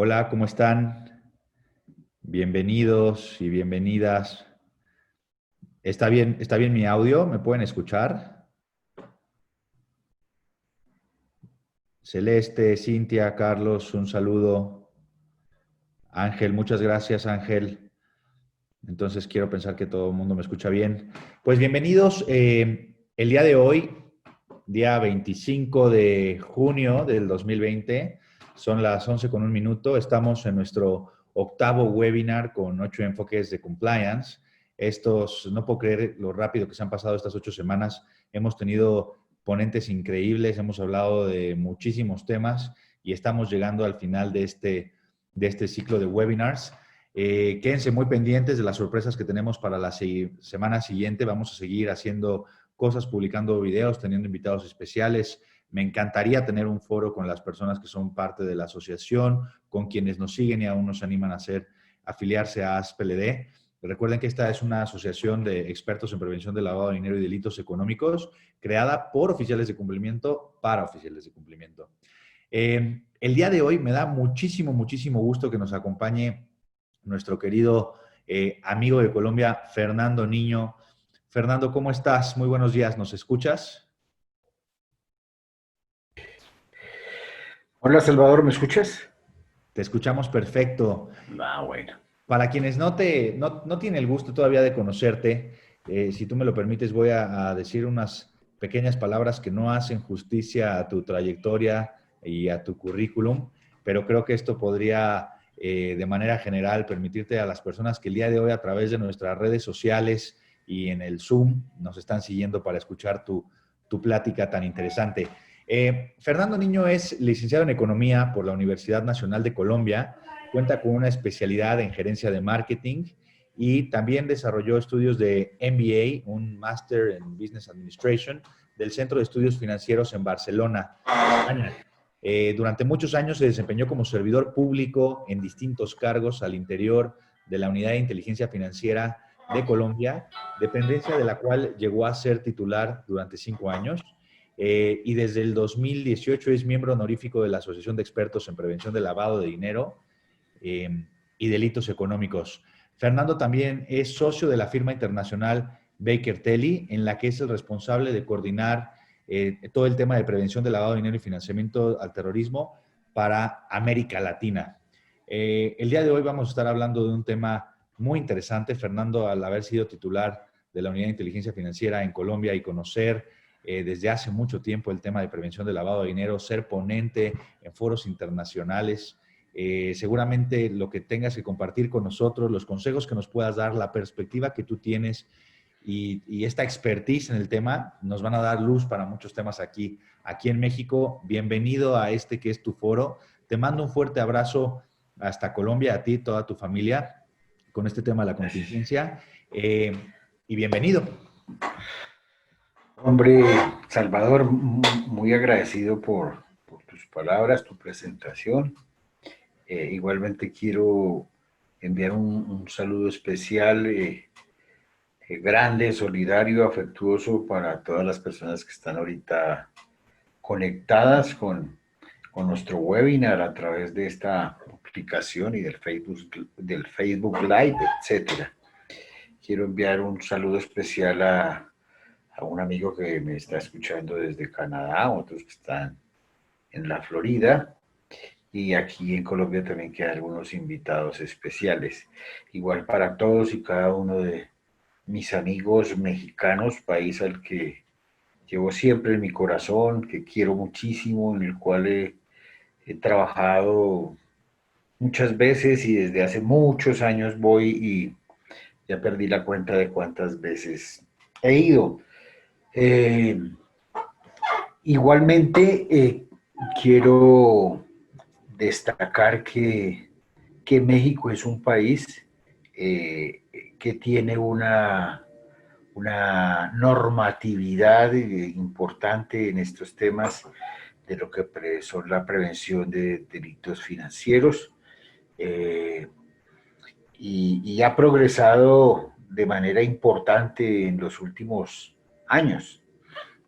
Hola, ¿cómo están? Bienvenidos y bienvenidas. Está bien mi audio? ¿Me pueden escuchar? Celeste, Cintia, Carlos, un saludo. Ángel, muchas gracias, Ángel. Entonces quiero pensar que todo el mundo me escucha bien. Pues bienvenidos. El día de hoy, día 25 de junio del 2020, son las 11 con un minuto. Estamos en nuestro octavo webinar con 8 enfoques de compliance. No puedo creer lo rápido que se han pasado estas 8 semanas. Hemos tenido ponentes increíbles, hemos hablado de muchísimos temas y estamos llegando al final de este ciclo de webinars. Quédense muy pendientes de las sorpresas que tenemos para la semana siguiente. Vamos a seguir haciendo cosas, publicando videos, teniendo invitados especiales. Me encantaría tener un foro con las personas que son parte de la asociación, con quienes nos siguen y aún nos animan a afiliarse a ASPLD. Recuerden que esta es una asociación de expertos en prevención del lavado de dinero y delitos económicos, creada por oficiales de cumplimiento para oficiales de cumplimiento. El día de hoy me da muchísimo gusto que nos acompañe nuestro querido amigo de Colombia, Fernando Niño. Fernando, ¿cómo estás? Muy buenos días, ¿nos escuchas? Hola Salvador, ¿me escuchas? Te escuchamos perfecto. Bueno. Para quienes no tienen el gusto todavía de conocerte, si tú me lo permites, voy a decir unas pequeñas palabras que no hacen justicia a tu trayectoria y a tu currículum, pero creo que esto podría, de manera general, permitirte a las personas que el día de hoy, a través de nuestras redes sociales y en el Zoom, nos están siguiendo para escuchar tu plática tan interesante. Fernando Niño es licenciado en Economía por la Universidad Nacional de Colombia. Cuenta con una especialidad en gerencia de marketing y también desarrolló estudios de MBA, un Master en Business Administration, del Centro de Estudios Financieros en Barcelona, España. Durante muchos años se desempeñó como servidor público en distintos cargos al interior de la Unidad de Inteligencia Financiera de Colombia, dependencia de la cual llegó a ser titular durante 5 años. Y desde el 2018 es miembro honorífico de la Asociación de Expertos en Prevención del Lavado de Dinero eh, y Delitos Económicos. Fernando también es socio de la firma internacional Baker Tilly, en la que es el responsable de coordinar todo el tema de prevención del lavado de dinero y financiamiento al terrorismo para América Latina. El día de hoy vamos a estar hablando de un tema muy interesante. Fernando, al haber sido titular de la Unidad de Inteligencia Financiera en Colombia y conocer desde hace mucho tiempo el tema de prevención del lavado de dinero, ser ponente en foros internacionales, seguramente lo que tengas que compartir con nosotros, los consejos que nos puedas dar, la perspectiva que tú tienes y esta expertise en el tema nos van a dar luz para muchos temas aquí en México. Bienvenido a este que es tu foro. Te mando un fuerte abrazo hasta Colombia, a ti y toda tu familia, con este tema de la Gracias. contingencia. Y bienvenido. Hombre, Salvador, muy agradecido por tus palabras, tu presentación. Igualmente quiero enviar un saludo especial, grande, solidario, afectuoso para todas las personas que están ahorita conectadas con nuestro webinar a través de esta aplicación y del Facebook Live, etcétera. Quiero enviar un saludo especial a un amigo que me está escuchando desde Canadá, otros que están en la Florida, y aquí en Colombia también quedan algunos invitados especiales. Igual para todos y cada uno de mis amigos mexicanos, país al que llevo siempre en mi corazón, que quiero muchísimo, en el cual he trabajado muchas veces y desde hace muchos años voy y ya perdí la cuenta de cuántas veces he ido. Eh, Igualmente, quiero destacar que México es un país eh, que tiene una normatividad importante en estos temas de lo que son la prevención de delitos financieros eh, y ha progresado de manera importante en los últimos años,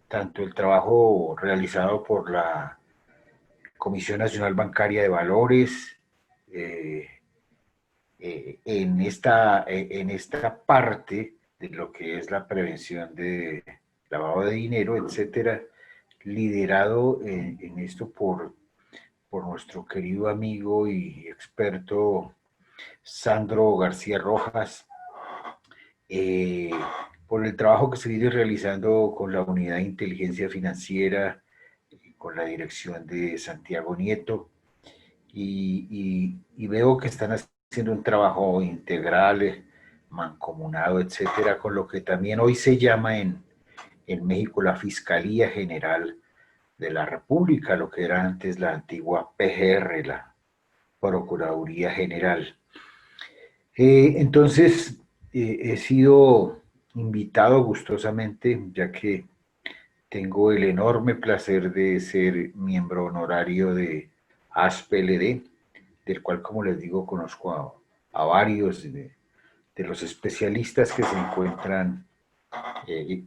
tanto el trabajo realizado por la Comisión Nacional Bancaria de Valores, eh, en esta parte de lo que es la prevención de lavado de dinero, etcétera, liderado en esto por nuestro querido amigo y experto Sandro García Rojas, eh, por el trabajo que se viene realizando con la Unidad de Inteligencia Financiera, con la dirección de Santiago Nieto, y veo que están haciendo un trabajo integral, mancomunado, etcétera, con lo que también hoy se llama en México la Fiscalía General de la República, lo que era antes la antigua PGR, la Procuraduría General. Entonces, he sido invitado gustosamente, ya que tengo el enorme placer de ser miembro honorario de ASPLD, del cual, como les digo, conozco a varios de los especialistas que se encuentran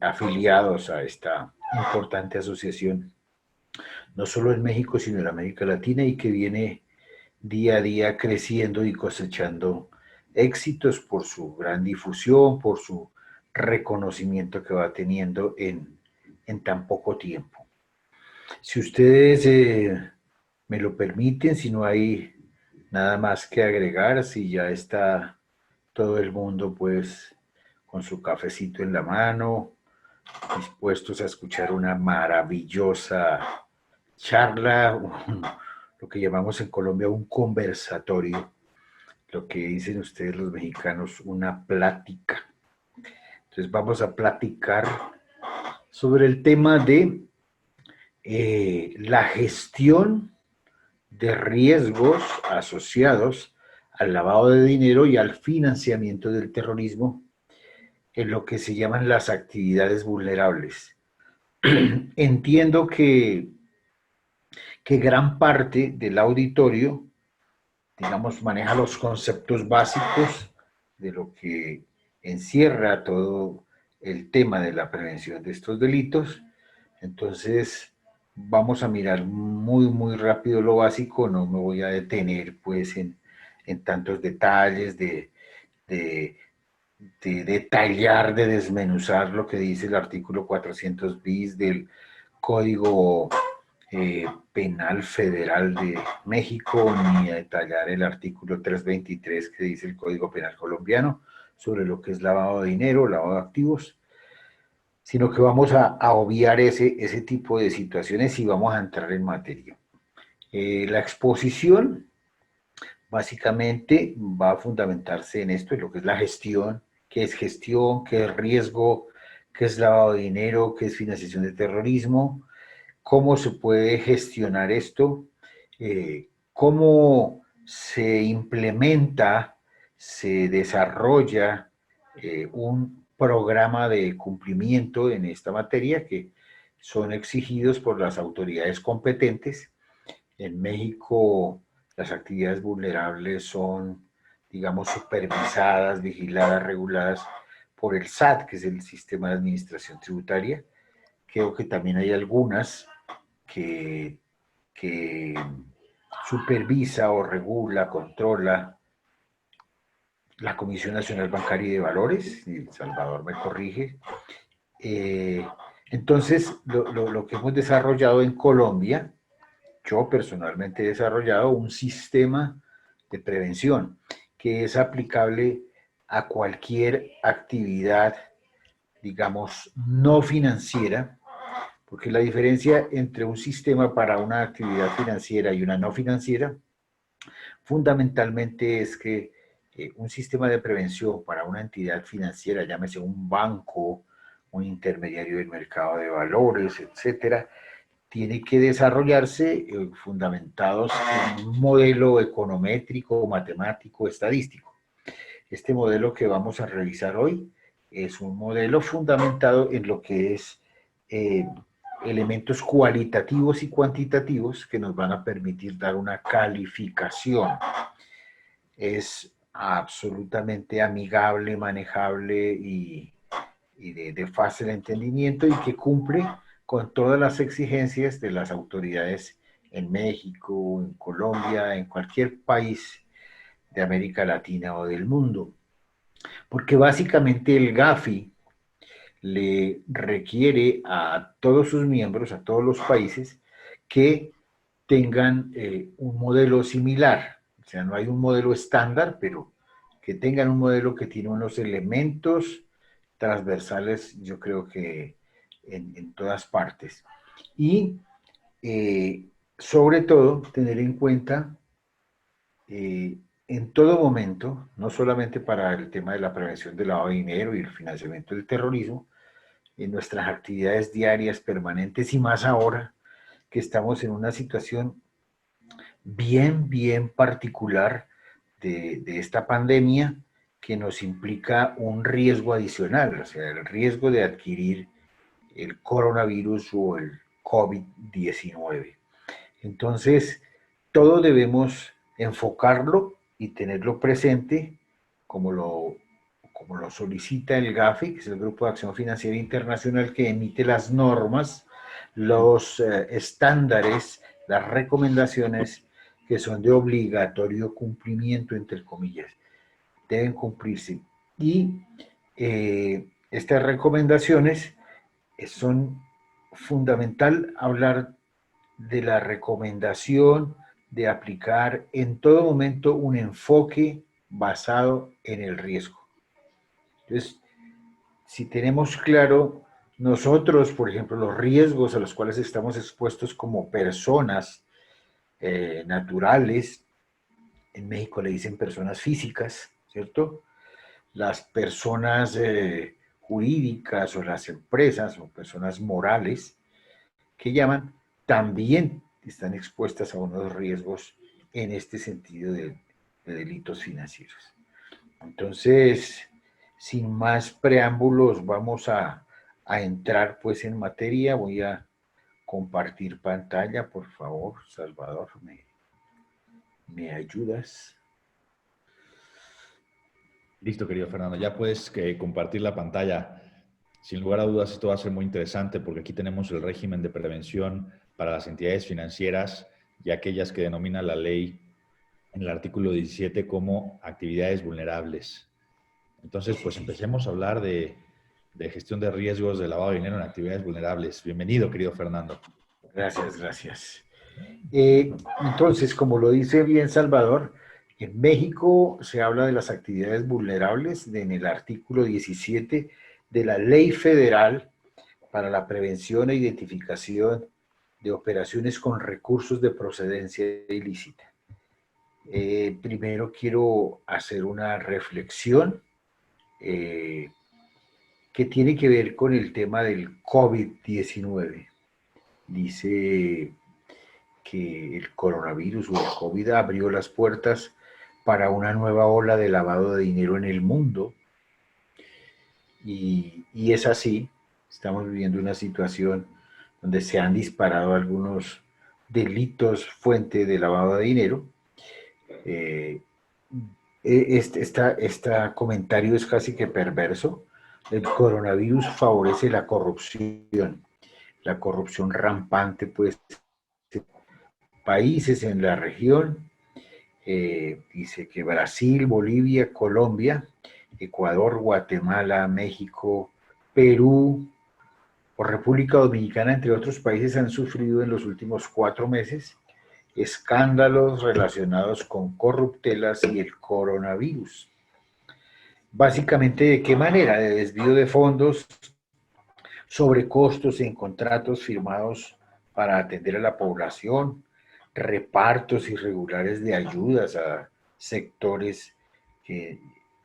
afiliados a esta importante asociación, no solo en México, sino en América Latina, y que viene día a día creciendo y cosechando éxitos por su gran difusión, por su reconocimiento que va teniendo en tan poco tiempo. Si ustedes me lo permiten, si no hay nada más que agregar, si ya está todo el mundo pues con su cafecito en la mano, dispuestos a escuchar una maravillosa charla, lo que llamamos en Colombia un conversatorio, lo que dicen ustedes los mexicanos, una plática. Entonces vamos a platicar sobre el tema de la gestión de riesgos asociados al lavado de dinero y al financiamiento del terrorismo en lo que se llaman las actividades vulnerables. Entiendo que gran parte del auditorio, digamos, maneja los conceptos básicos de lo que encierra todo el tema de la prevención de estos delitos. Entonces, vamos a mirar muy rápido lo básico, no me voy a detener pues en tantos detalles de detallar, de desmenuzar lo que dice el artículo 400 bis del Código Penal Federal de México, ni a detallar el artículo 323 que dice el Código Penal colombiano sobre lo que es lavado de dinero, lavado de activos, sino que vamos a obviar ese tipo de situaciones y vamos a entrar en materia. La exposición básicamente va a fundamentarse en esto, en lo que es la gestión, qué es riesgo, qué es lavado de dinero, qué es financiación de terrorismo, cómo se puede gestionar esto, cómo se implementa, se desarrolla un programa de cumplimiento en esta materia que son exigidos por las autoridades competentes. En México las actividades vulnerables son, digamos, supervisadas, vigiladas, reguladas por el SAT, que es el Sistema de Administración Tributaria. Creo que también hay algunas que supervisa o regula, controla la Comisión Nacional Bancaria y de Valores, y Salvador me corrige. Entonces, lo que hemos desarrollado en Colombia, yo personalmente he desarrollado un sistema de prevención que es aplicable a cualquier actividad, digamos, no financiera, porque la diferencia entre un sistema para una actividad financiera y una no financiera, fundamentalmente es que un sistema de prevención para una entidad financiera, llámese un banco, un intermediario del mercado de valores, etcétera, tiene que desarrollarse fundamentados en un modelo econométrico, matemático, estadístico. Este modelo que vamos a revisar hoy es un modelo fundamentado en lo que es elementos cualitativos y cuantitativos que nos van a permitir dar una calificación. Es absolutamente amigable, manejable y de fácil entendimiento y que cumple con todas las exigencias de las autoridades en México, en Colombia, en cualquier país de América Latina o del mundo. Porque básicamente el Gafi le requiere a todos sus miembros, a todos los países, que tengan un modelo similar. O sea, no hay un modelo estándar, pero que tengan un modelo que tiene unos elementos transversales, yo creo que en todas partes. Y sobre todo, tener en cuenta en todo momento, no solamente para el tema de la prevención del lavado de dinero y el financiamiento del terrorismo, en nuestras actividades diarias, permanentes y más ahora que estamos en una situación bien particular de esta pandemia que nos implica un riesgo adicional, o sea, el riesgo de adquirir el coronavirus o el COVID-19. Entonces, todo debemos enfocarlo y tenerlo presente como lo solicita el GAFI, que es el Grupo de Acción Financiera Internacional, que emite las normas, los estándares, las recomendaciones que son de obligatorio cumplimiento, entre comillas, deben cumplirse. Y estas recomendaciones son fundamental hablar de la recomendación de aplicar en todo momento un enfoque basado en el riesgo. Entonces, si tenemos claro nosotros, por ejemplo, los riesgos a los cuales estamos expuestos como personas naturales, en México le dicen personas físicas, ¿cierto? Las personas jurídicas o las empresas o personas morales que llaman, también están expuestas a unos riesgos en este sentido de delitos financieros. Entonces, sin más preámbulos, vamos a entrar pues en materia. Voy a compartir pantalla, por favor, Salvador, ¿me ayudas? Listo, querido Fernando. Ya puedes compartir la pantalla. Sin lugar a dudas, esto va a ser muy interesante porque aquí tenemos el régimen de prevención para las entidades financieras y aquellas que denomina la ley en el artículo 17 como actividades vulnerables. Entonces, pues empecemos a hablar de gestión de riesgos de lavado de dinero en actividades vulnerables. Bienvenido, querido Fernando. Gracias, gracias. Entonces, como lo dice bien Salvador, en México se habla de las actividades vulnerables en el artículo 17 de la Ley Federal para la Prevención e Identificación de Operaciones con Recursos de Procedencia Ilícita. Primero quiero hacer una reflexión que tiene que ver con el tema del COVID-19. Dice que el coronavirus o el COVID abrió las puertas para una nueva ola de lavado de dinero en el mundo. Y es así, estamos viviendo una situación donde se han disparado algunos delitos fuente de lavado de dinero. Este comentario es casi que perverso. El coronavirus favorece la corrupción rampante, pues, países en la región, dice que Brasil, Bolivia, Colombia, Ecuador, Guatemala, México, Perú o República Dominicana, entre otros países, han sufrido en los últimos 4 meses escándalos relacionados con corruptelas y el coronavirus. Básicamente, ¿de qué manera? De desvío de fondos, sobrecostos en contratos firmados para atender a la población, repartos irregulares de ayudas a sectores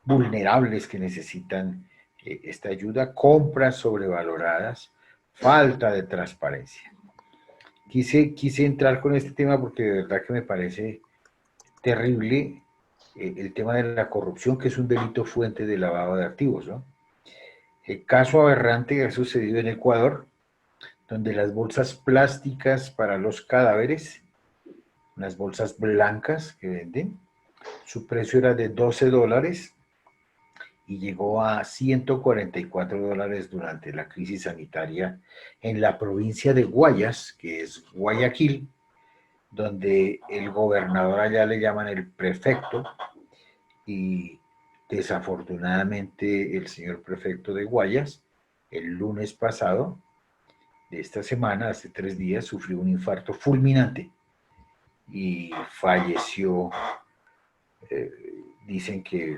vulnerables que necesitan esta ayuda, compras sobrevaloradas, falta de transparencia. Quise entrar con este tema porque de verdad que me parece terrible el tema de la corrupción, que es un delito fuente de lavado de activos, ¿no? El caso aberrante que ha sucedido en Ecuador, donde las bolsas plásticas para los cadáveres, unas bolsas blancas que venden, su precio era de $12 y llegó a $144 durante la crisis sanitaria en la provincia de Guayas, que es Guayaquil, donde el gobernador allá le llaman el prefecto, y desafortunadamente el señor prefecto de Guayas, el lunes pasado de esta semana, hace 3 días, sufrió un infarto fulminante y falleció, dicen que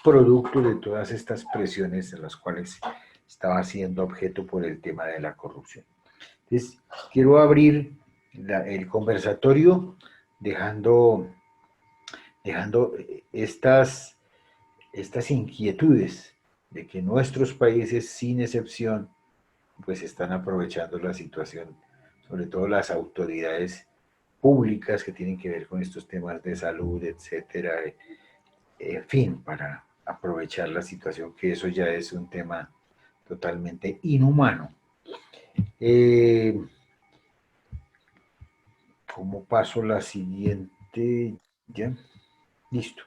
producto de todas estas presiones en las cuales estaba siendo objeto por el tema de la corrupción. Entonces, quiero abrir el conversatorio dejando estas inquietudes de que nuestros países, sin excepción, pues están aprovechando la situación, sobre todo las autoridades públicas que tienen que ver con estos temas de salud, etcétera, en fin, para aprovechar la situación, que eso ya es un tema totalmente inhumano. ¿Cómo paso la siguiente? ¿Ya? Listo.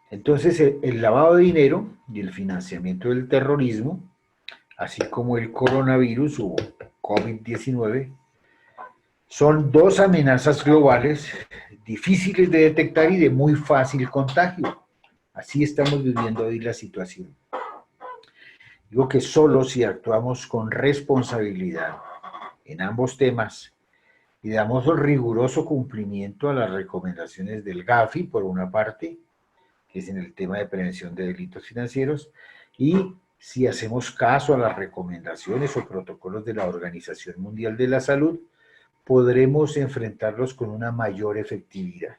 Entonces, el lavado de dinero y el financiamiento del terrorismo, así como el coronavirus o COVID-19, son dos amenazas globales difíciles de detectar y de muy fácil contagio. Así estamos viviendo hoy la situación. Digo que solo si actuamos con responsabilidad en ambos temas y damos riguroso cumplimiento a las recomendaciones del GAFI, por una parte, que es en el tema de prevención de delitos financieros, y si hacemos caso a las recomendaciones o protocolos de la Organización Mundial de la Salud, podremos enfrentarlos con una mayor efectividad.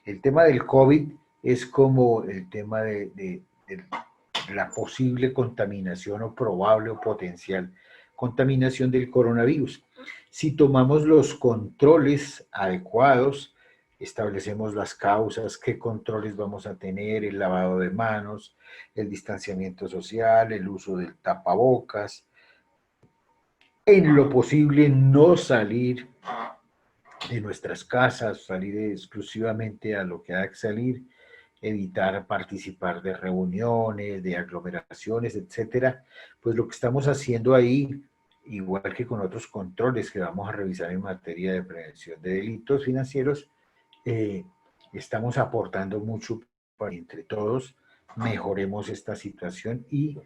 El tema del COVID es como el tema de la posible contaminación o probable o potencial contaminación del coronavirus. Si tomamos los controles adecuados, establecemos las causas, qué controles vamos a tener, el lavado de manos, el distanciamiento social, el uso del tapabocas, en lo posible no salir de nuestras casas, salir exclusivamente a lo que hay que salir, evitar participar de reuniones, de aglomeraciones, etcétera, pues lo que estamos haciendo ahí, igual que con otros controles que vamos a revisar en materia de prevención de delitos financieros, estamos aportando mucho para que entre todos mejoremos esta situación y,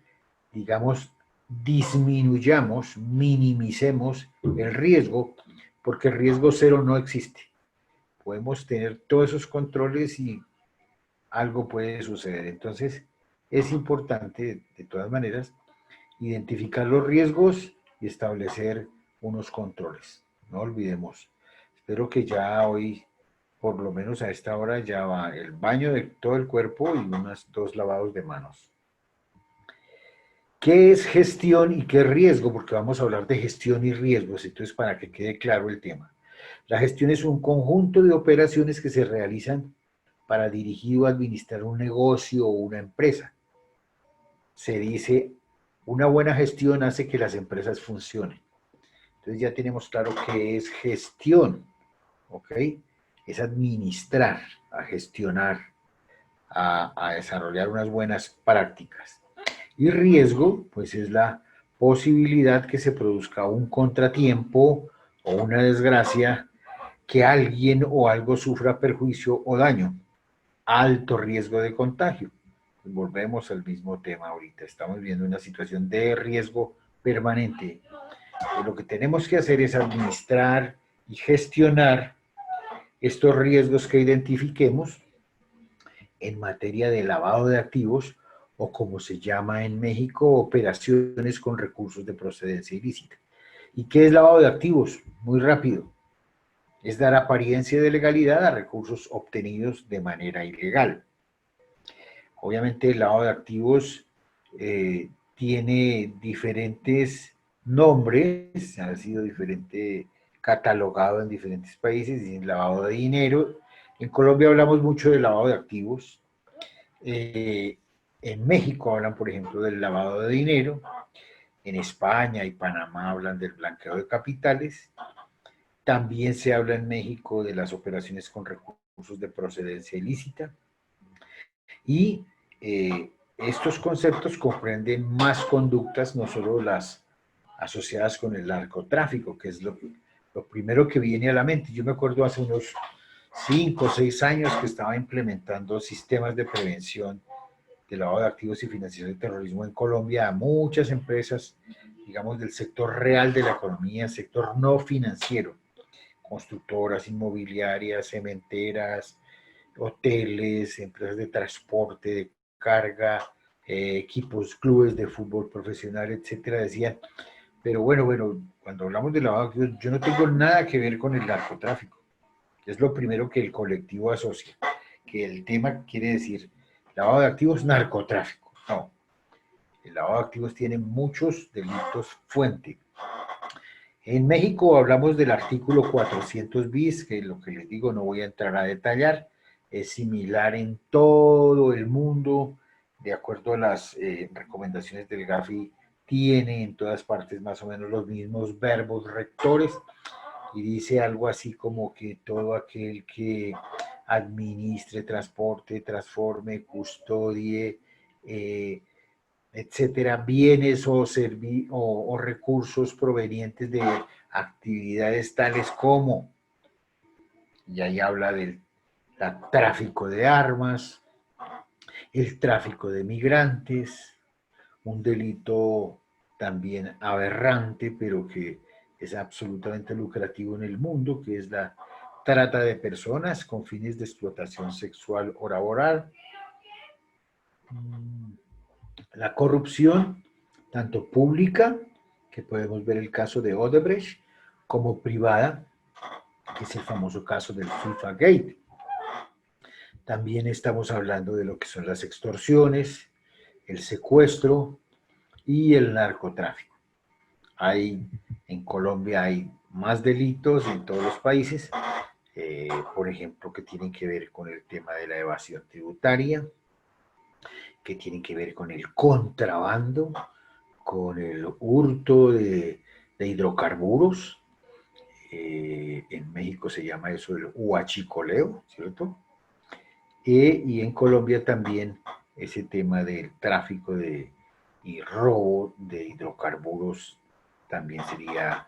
digamos, disminuyamos, minimicemos el riesgo, porque el riesgo cero no existe. Podemos tener todos esos controles y algo puede suceder. Entonces, es importante, de todas maneras, identificar los riesgos y establecer unos controles. No olvidemos. Espero que ya hoy, por lo menos a esta hora, ya va el baño de todo el cuerpo y unos 2 lavados de manos. ¿Qué es gestión y qué es riesgo? Porque vamos a hablar de gestión y riesgos, entonces para que quede claro el tema. La gestión es un conjunto de operaciones que se realizan para dirigir o administrar un negocio o una empresa. Se dice, una buena gestión hace que las empresas funcionen. Entonces ya tenemos claro qué es gestión, ¿ok? Es administrar, a gestionar, a desarrollar unas buenas prácticas. Y riesgo, pues es la posibilidad que se produzca un contratiempo o una desgracia, que alguien o algo sufra perjuicio o daño. Alto riesgo de contagio. Volvemos al mismo tema ahorita. Estamos viendo una situación de riesgo permanente. Lo que tenemos que hacer es administrar y gestionar estos riesgos que identifiquemos en materia de lavado de activos, o como se llama en México, operaciones con recursos de procedencia ilícita. ¿Y qué es lavado de activos? Muy rápido. Es dar apariencia de legalidad a recursos obtenidos de manera ilegal. Obviamente el lavado de activos tiene diferentes nombres, ha sido diferente catalogado en diferentes países, y el lavado de dinero. En Colombia hablamos mucho del lavado de activos. En México hablan, por ejemplo, del lavado de dinero. En España y Panamá hablan del blanqueo de capitales. También se habla en México de las operaciones con recursos de procedencia ilícita. Y estos conceptos comprenden más conductas, no solo las asociadas con el narcotráfico, que es lo primero que viene a la mente. Yo me acuerdo hace unos 5 o 6 años que estaba implementando sistemas de prevención de lavado de activos y financiación de terrorismo en Colombia a muchas empresas, digamos, del sector real de la economía, sector no financiero, constructoras, inmobiliarias, cementeras, hoteles, empresas de transporte, de carga, equipos, clubes de fútbol profesional, etcétera, decían, pero bueno, cuando hablamos de lavado de activos, yo no tengo nada que ver con el narcotráfico. Es lo primero que el colectivo asocia, que el tema quiere decir lavado de activos, narcotráfico. No, el lavado de activos tiene muchos delitos fuente. En México hablamos del artículo 400 bis, que lo que les digo no voy a entrar a detallar, es similar en todo el mundo, de acuerdo a las recomendaciones del GAFI, tiene en todas partes más o menos los mismos verbos rectores y dice algo así como que todo aquel que administre, transporte, transforme, custodie, etcétera, bienes o recursos provenientes de actividades tales como, y ahí habla del tráfico de armas, el tráfico de migrantes, un delito también aberrante, pero que es absolutamente lucrativo en el mundo, que es la trata de personas con fines de explotación sexual o laboral, la corrupción, tanto pública, que podemos ver el caso de Odebrecht, como privada, que es el famoso caso del FIFA Gate. También estamos hablando de lo que son las extorsiones, el secuestro y el narcotráfico. En Colombia hay más delitos en todos los países, por ejemplo, que tienen que ver con el tema de la evasión tributaria, que tienen que ver con el contrabando, con el hurto de hidrocarburos. En México se llama eso el huachicoleo, ¿cierto? Y en Colombia también ese tema del tráfico y robo de hidrocarburos también sería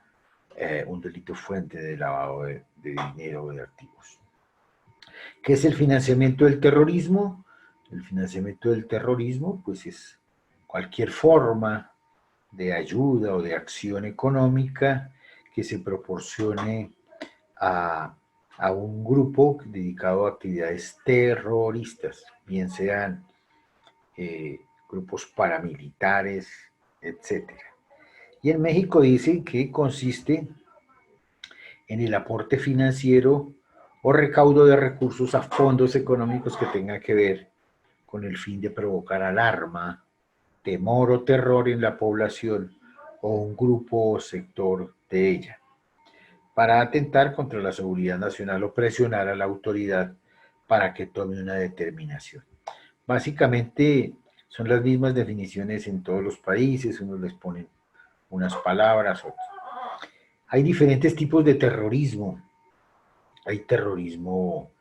un delito fuente de lavado de dinero o de activos. ¿Qué es el financiamiento del terrorismo? El financiamiento del terrorismo, pues es cualquier forma de ayuda o de acción económica que se proporcione a, a un grupo dedicado a actividades terroristas, bien sean grupos paramilitares, etcétera. Y en México dice que consiste en el aporte financiero o recaudo de recursos a fondos económicos que tengan que ver con el fin de provocar alarma, temor o terror en la población o un grupo o sector de ella, para atentar contra la seguridad nacional o presionar a la autoridad para que tome una determinación. Básicamente son las mismas definiciones en todos los países, unos les ponen unas palabras, otros. Hay diferentes tipos de terrorismo. Hay terrorismo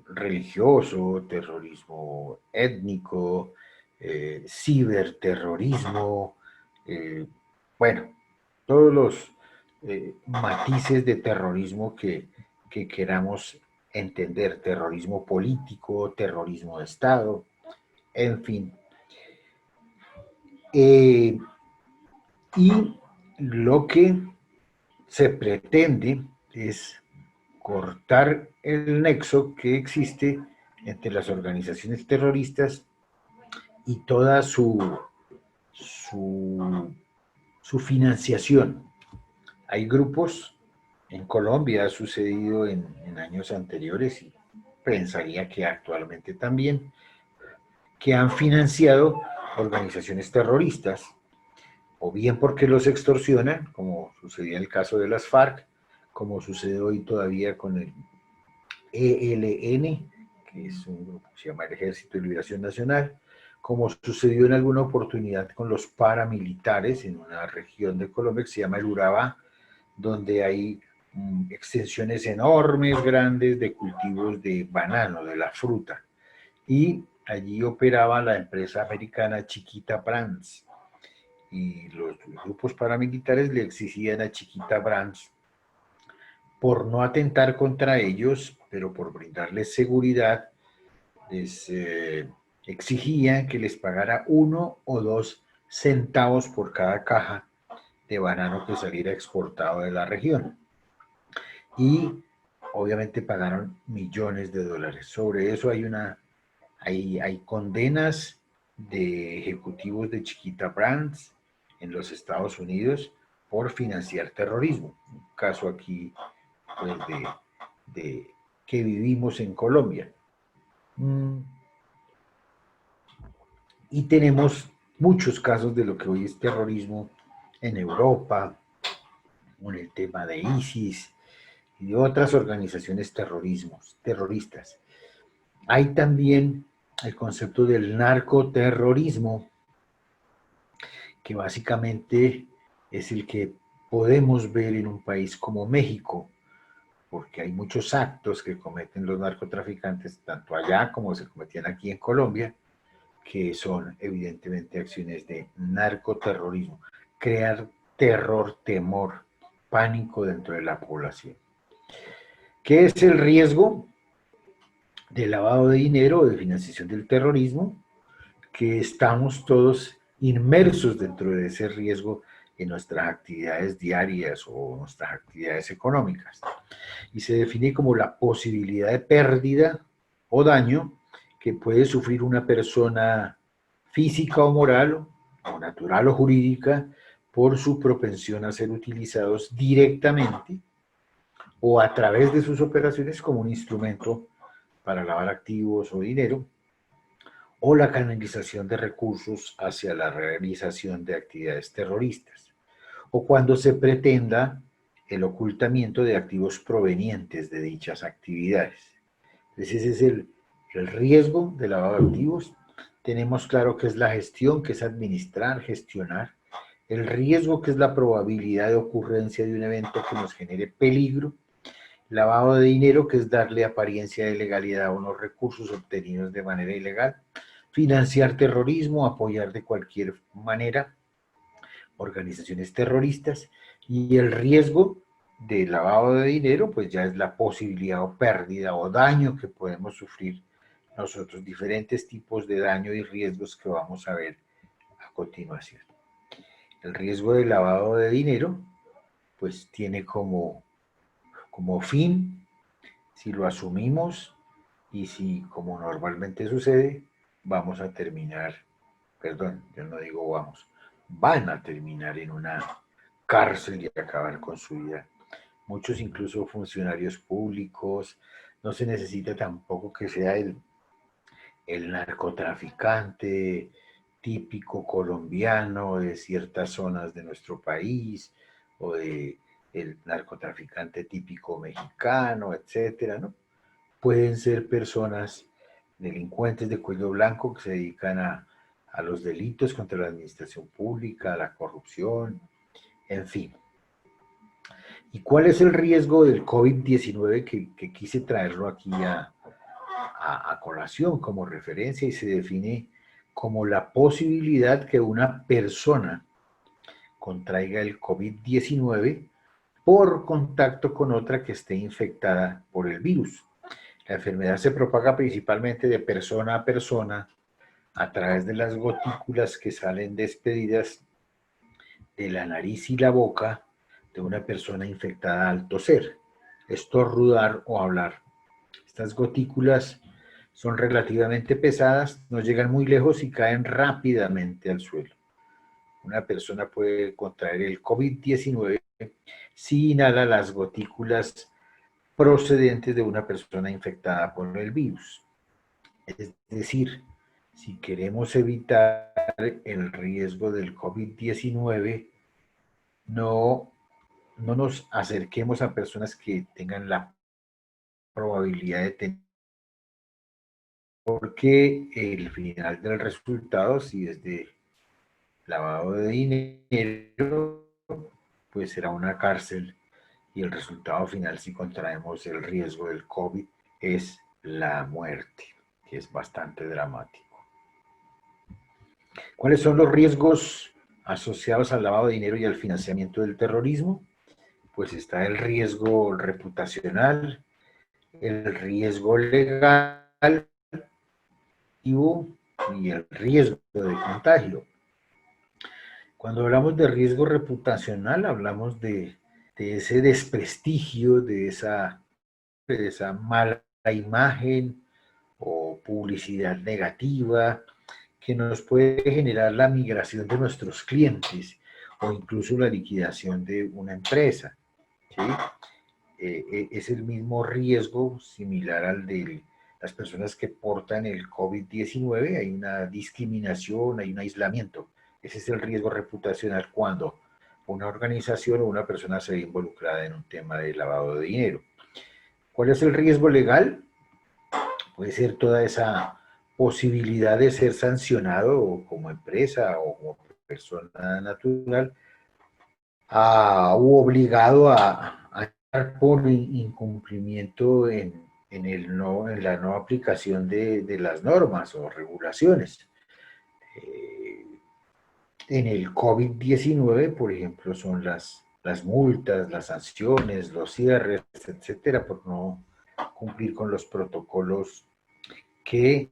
religioso, terrorismo étnico, ciberterrorismo, bueno, todos los matices de terrorismo que queramos entender, terrorismo político, terrorismo de Estado, en fin. Y lo que se pretende es cortar el nexo que existe entre las organizaciones terroristas y toda su financiación. Hay grupos, en Colombia ha sucedido en años anteriores y pensaría que actualmente también, que han financiado organizaciones terroristas, o bien porque los extorsionan, como sucedía en el caso de las FARC, como sucede hoy todavía con el ELN, que es un grupo que se llama el Ejército de Liberación Nacional, como sucedió en alguna oportunidad con los paramilitares en una región de Colombia que se llama el Urabá, donde hay extensiones enormes, grandes de cultivos de banano, de la fruta. Y allí operaba la empresa americana Chiquita Brands. Y los grupos paramilitares le exigían a Chiquita Brands por no atentar contra ellos, pero por brindarles seguridad, les exigían que les pagara 1 o 2 centavos por cada caja de banano que saliera exportado de la región. Y obviamente pagaron millones de dólares. Sobre eso hay condenas de ejecutivos de Chiquita Brands en los Estados Unidos por financiar terrorismo. Un caso aquí pues, de que vivimos en Colombia. Y tenemos muchos casos de lo que hoy es terrorismo en Europa, con el tema de ISIS y de otras organizaciones terroristas. Hay también el concepto del narcoterrorismo, que básicamente es el que podemos ver en un país como México, porque hay muchos actos que cometen los narcotraficantes, tanto allá como se cometían aquí en Colombia, que son evidentemente acciones de narcoterrorismo, crear terror, temor, pánico dentro de la población. ¿Qué es el riesgo de lavado de dinero o de financiación del terrorismo? Que estamos todos inmersos dentro de ese riesgo en nuestras actividades diarias o nuestras actividades económicas. Y se define como la posibilidad de pérdida o daño que puede sufrir una persona física o moral, o natural o jurídica, por su propensión a ser utilizados directamente o a través de sus operaciones como un instrumento para lavar activos o dinero, o la canalización de recursos hacia la realización de actividades terroristas, o cuando se pretenda el ocultamiento de activos provenientes de dichas actividades. Entonces ese es el riesgo de lavado de activos. Tenemos claro que es la gestión, que es administrar, gestionar. El riesgo, que es la probabilidad de ocurrencia de un evento que nos genere peligro. Lavado de dinero, que es darle apariencia de legalidad a unos recursos obtenidos de manera ilegal. Financiar terrorismo, apoyar de cualquier manera organizaciones terroristas. Y el riesgo de lavado de dinero, pues ya es la posibilidad o pérdida o daño que podemos sufrir nosotros, diferentes tipos de daño y riesgos que vamos a ver a continuación. El riesgo de lavado de dinero, pues tiene como fin, si lo asumimos y si, como normalmente sucede, vamos a terminar, perdón, yo no digo vamos, van a terminar en una cárcel y acabar con su vida. Muchos incluso funcionarios públicos, no se necesita tampoco que sea el narcotraficante típico colombiano de ciertas zonas de nuestro país, o de el narcotraficante típico mexicano, etcétera, ¿no? Pueden ser personas, delincuentes de cuello blanco que se dedican a los delitos contra la administración pública, a la corrupción, en fin. ¿Y cuál es el riesgo del COVID-19 que quise traerlo aquí a colación como referencia? Y se define como la posibilidad que una persona contraiga el COVID-19 por contacto con otra que esté infectada por el virus. La enfermedad se propaga principalmente de persona a persona a través de las gotículas que salen despedidas de la nariz y la boca de una persona infectada al toser, estornudar o hablar. Estas gotículas son relativamente pesadas, no llegan muy lejos y caen rápidamente al suelo. Una persona puede contraer el COVID-19 si inhala las gotículas procedentes de una persona infectada por el virus. Es decir, si queremos evitar el riesgo del COVID-19, no nos acerquemos a personas que tengan la probabilidad de tener, porque el final del resultado, si es de lavado de dinero, pues será una cárcel, y el resultado final, si contraemos el riesgo del COVID, es la muerte, que es bastante dramático. ¿Cuáles son los riesgos asociados al lavado de dinero y al financiamiento del terrorismo? pues está el riesgo reputacional, el riesgo legal y el riesgo de contagio. Cuando hablamos de riesgo reputacional, hablamos de ese desprestigio, de esa mala imagen o publicidad negativa que nos puede generar la migración de nuestros clientes o incluso la liquidación de una empresa. ¿Sí? Es el mismo riesgo similar al de las personas que portan el COVID-19, hay una discriminación, hay un aislamiento. Ese es el riesgo reputacional cuando una organización o una persona se ve involucrada en un tema de lavado de dinero. ¿Cuál es el riesgo legal? Puede ser toda esa posibilidad de ser sancionado como empresa o como persona natural u obligado a estar por incumplimiento en la no aplicación de las normas o regulaciones. En el COVID-19, por ejemplo, son las multas, las sanciones, los cierres, etcétera, por no cumplir con los protocolos que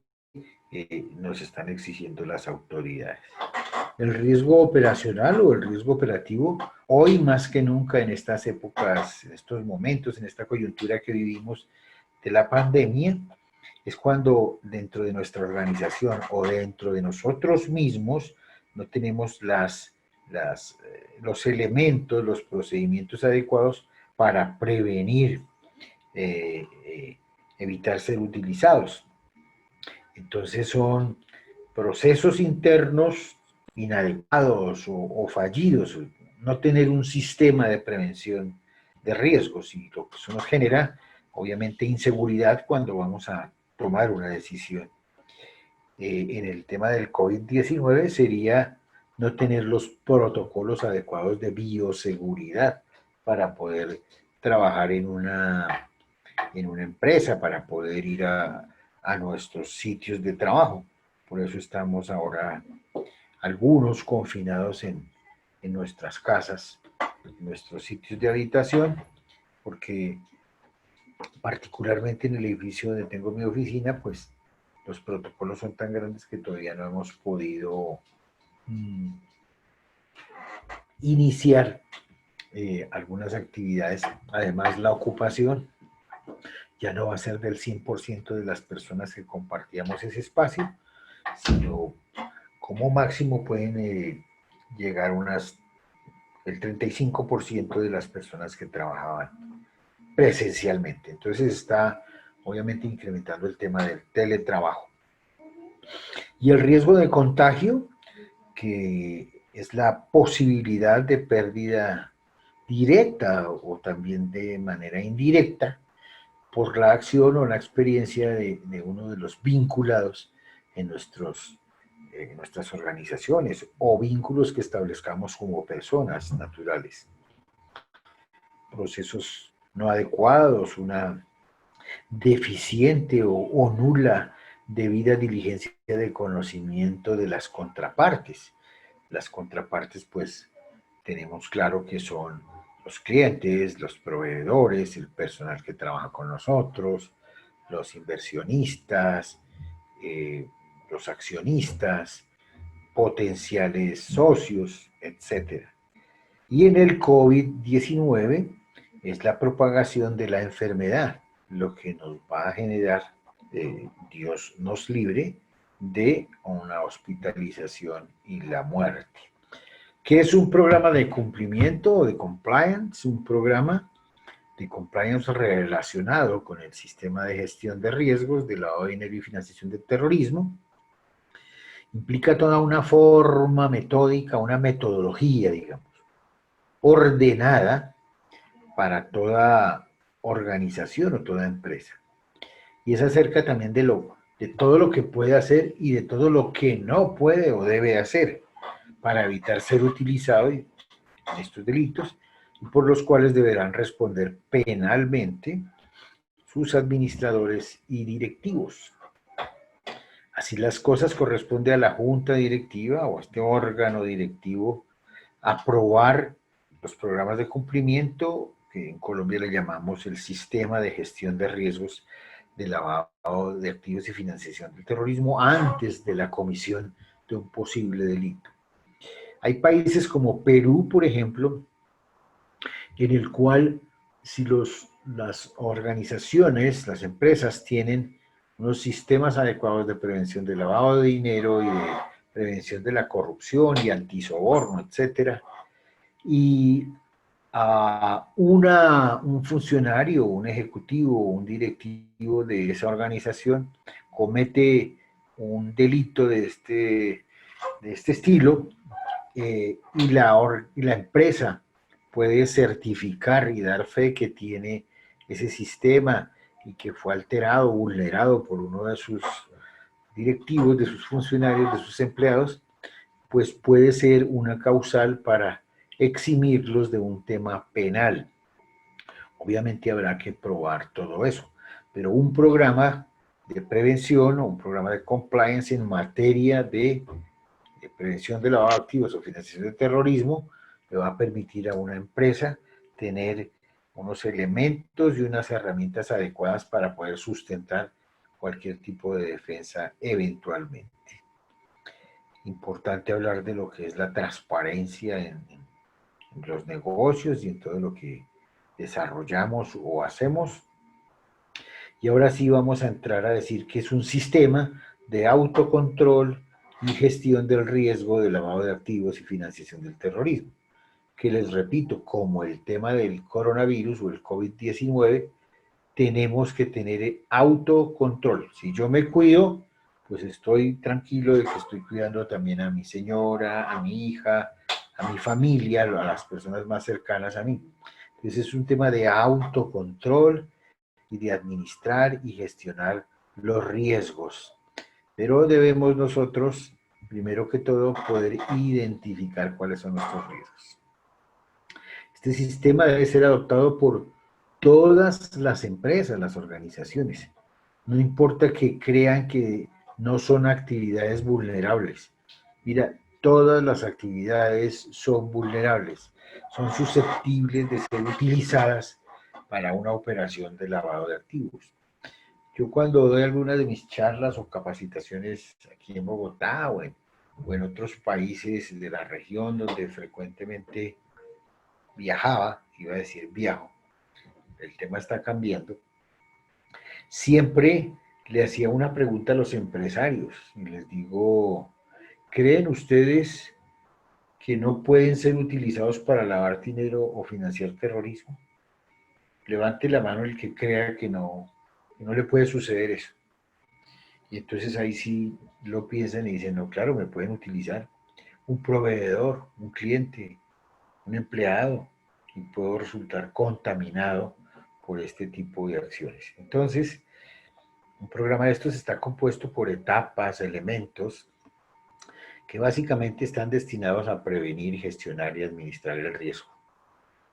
nos están exigiendo las autoridades. El riesgo operacional o el riesgo operativo, hoy más que nunca en estas épocas, en estos momentos, en esta coyuntura que vivimos de la pandemia, es cuando dentro de nuestra organización o dentro de nosotros mismos no tenemos los elementos, los procedimientos adecuados para prevenir, evitar ser utilizados. Entonces son procesos internos inadecuados o fallidos, no tener un sistema de prevención de riesgos y lo que eso nos genera, obviamente, inseguridad cuando vamos a tomar una decisión. En el tema del COVID-19 sería no tener los protocolos adecuados de bioseguridad para poder trabajar en una empresa, para poder ir a nuestros sitios de trabajo. Por eso estamos ahora algunos confinados en nuestras casas, en nuestros sitios de habitación, porque particularmente en el edificio donde tengo mi oficina, pues los protocolos son tan grandes que todavía no hemos podido iniciar algunas actividades. Además, la ocupación ya no va a ser del 100% de las personas que compartíamos ese espacio, sino como máximo pueden llegar el 35% de las personas que trabajaban presencialmente. Entonces está obviamente incrementando el tema del teletrabajo. Y el riesgo de contagio, que es la posibilidad de pérdida directa o también de manera indirecta por la acción o la experiencia de uno de los vinculados en nuestras organizaciones o vínculos que establezcamos como personas naturales. Procesos no adecuados, una deficiente o nula debida diligencia de conocimiento de las contrapartes. Las contrapartes, pues, tenemos claro que son los clientes, los proveedores, el personal que trabaja con nosotros, los inversionistas, los accionistas, potenciales socios, etc. Y en el COVID-19 es la propagación de la enfermedad, lo que nos va a generar, Dios nos libre, de una hospitalización y la muerte. ¿Qué es un programa de cumplimiento o de compliance? Un programa de compliance relacionado con el sistema de gestión de riesgos de lavado de dinero y financiación del terrorismo. Implica toda una forma metódica, una metodología, digamos, ordenada para toda organización o toda empresa. Y es acerca también de todo lo que puede hacer y de todo lo que no puede o debe hacer para evitar ser utilizado en estos delitos y por los cuales deberán responder penalmente sus administradores y directivos. Así las cosas, corresponde a la junta directiva o a este órgano directivo aprobar los programas de cumplimiento que en Colombia le llamamos el sistema de gestión de riesgos de lavado de activos y financiación del terrorismo antes de la comisión de un posible delito. Hay países como Perú, por ejemplo, en el cual si las organizaciones, las empresas tienen unos sistemas adecuados de prevención del lavado de dinero y de prevención de la corrupción y antisoborno, etcétera, y un funcionario, un ejecutivo, un directivo de esa organización comete un delito de este estilo, y la empresa puede certificar y dar fe que tiene ese sistema y que fue alterado, vulnerado por uno de sus directivos, de sus funcionarios, de sus empleados, pues puede ser una causal para eximirlos de un tema penal. Obviamente habrá que probar todo eso, pero un programa de prevención o un programa de compliance en materia de prevención de lavado de activos o financiación de terrorismo le va a permitir a una empresa tener unos elementos y unas herramientas adecuadas para poder sustentar cualquier tipo de defensa eventualmente. Importante hablar de lo que es la transparencia en los negocios y en todo lo que desarrollamos o hacemos. Y ahora sí vamos a entrar a decir que es un sistema de autocontrol y gestión del riesgo de lavado de activos y financiación del terrorismo, que les repito, como el tema del coronavirus o el COVID-19, tenemos que tener autocontrol. Si yo me cuido, pues estoy tranquilo de que estoy cuidando también a mi señora, a mi hija, a mi familia, a las personas más cercanas a mí. Entonces es un tema de autocontrol y de administrar y gestionar los riesgos. Pero debemos nosotros, primero que todo, poder identificar cuáles son nuestros riesgos. Este sistema debe ser adoptado por todas las empresas, las organizaciones. No importa que crean que no son actividades vulnerables. Mira, todas las actividades son vulnerables, son susceptibles de ser utilizadas para una operación de lavado de activos. Yo cuando doy algunas de mis charlas o capacitaciones aquí en Bogotá o en otros países de la región donde frecuentemente viajaba, iba a decir viajo, el tema está cambiando, siempre le hacía una pregunta a los empresarios y les digo, ¿creen ustedes que no pueden ser utilizados para lavar dinero o financiar terrorismo? Levante la mano el que crea que no le puede suceder eso. Y entonces ahí sí lo piensan y dicen, no, claro, me pueden utilizar un proveedor, un cliente, un empleado, y puedo resultar contaminado por este tipo de acciones. Entonces, un programa de estos está compuesto por etapas, elementos, que básicamente están destinados a prevenir, gestionar y administrar el riesgo.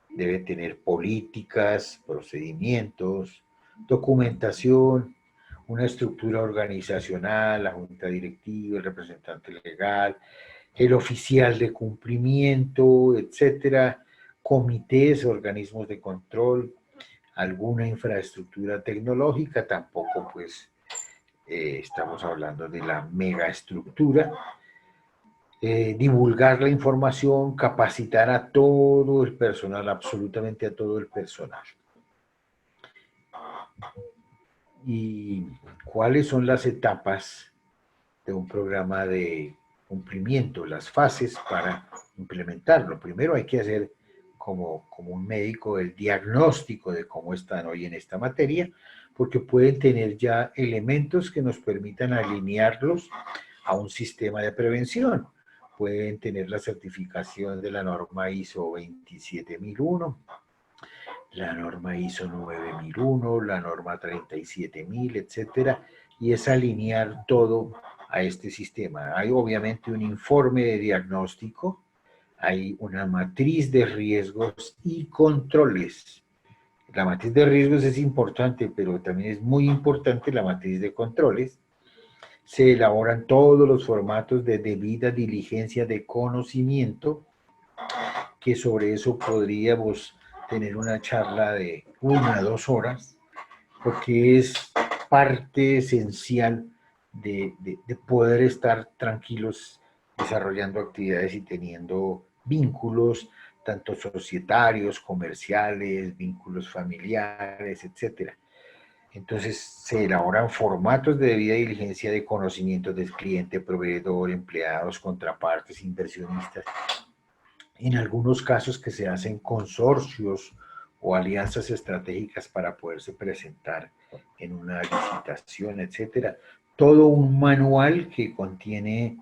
Debe tener políticas, procedimientos, documentación, una estructura organizacional, la junta directiva, el representante legal, el oficial de cumplimiento, etcétera, comités, organismos de control, alguna infraestructura tecnológica, tampoco pues estamos hablando de la megaestructura, divulgar la información, capacitar a todo el personal, absolutamente a todo el personal. ¿Y cuáles son las etapas de un programa de cumplimiento, las fases para implementarlo? Primero hay que hacer como un médico el diagnóstico de cómo están hoy en esta materia, porque pueden tener ya elementos que nos permitan alinearlos a un sistema de prevención. Pueden tener la certificación de la norma ISO 27001, la norma ISO 9001, la norma 37000, etcétera, y es alinear todo a este sistema. Hay obviamente un informe de diagnóstico, hay una matriz de riesgos y controles. La matriz de riesgos es importante, pero también es muy importante la matriz de controles. Se elaboran todos los formatos de debida diligencia de conocimiento, que sobre eso podríamos tener una charla de 1 a 2 horas, porque es parte esencial de poder estar tranquilos desarrollando actividades y teniendo vínculos, tanto societarios, comerciales, vínculos familiares, etcétera. Entonces se elaboran formatos de debida diligencia de conocimientos del cliente, proveedor, empleados, contrapartes, inversionistas. En algunos casos que se hacen consorcios o alianzas estratégicas para poderse presentar en una licitación, etcétera. Todo un manual que contiene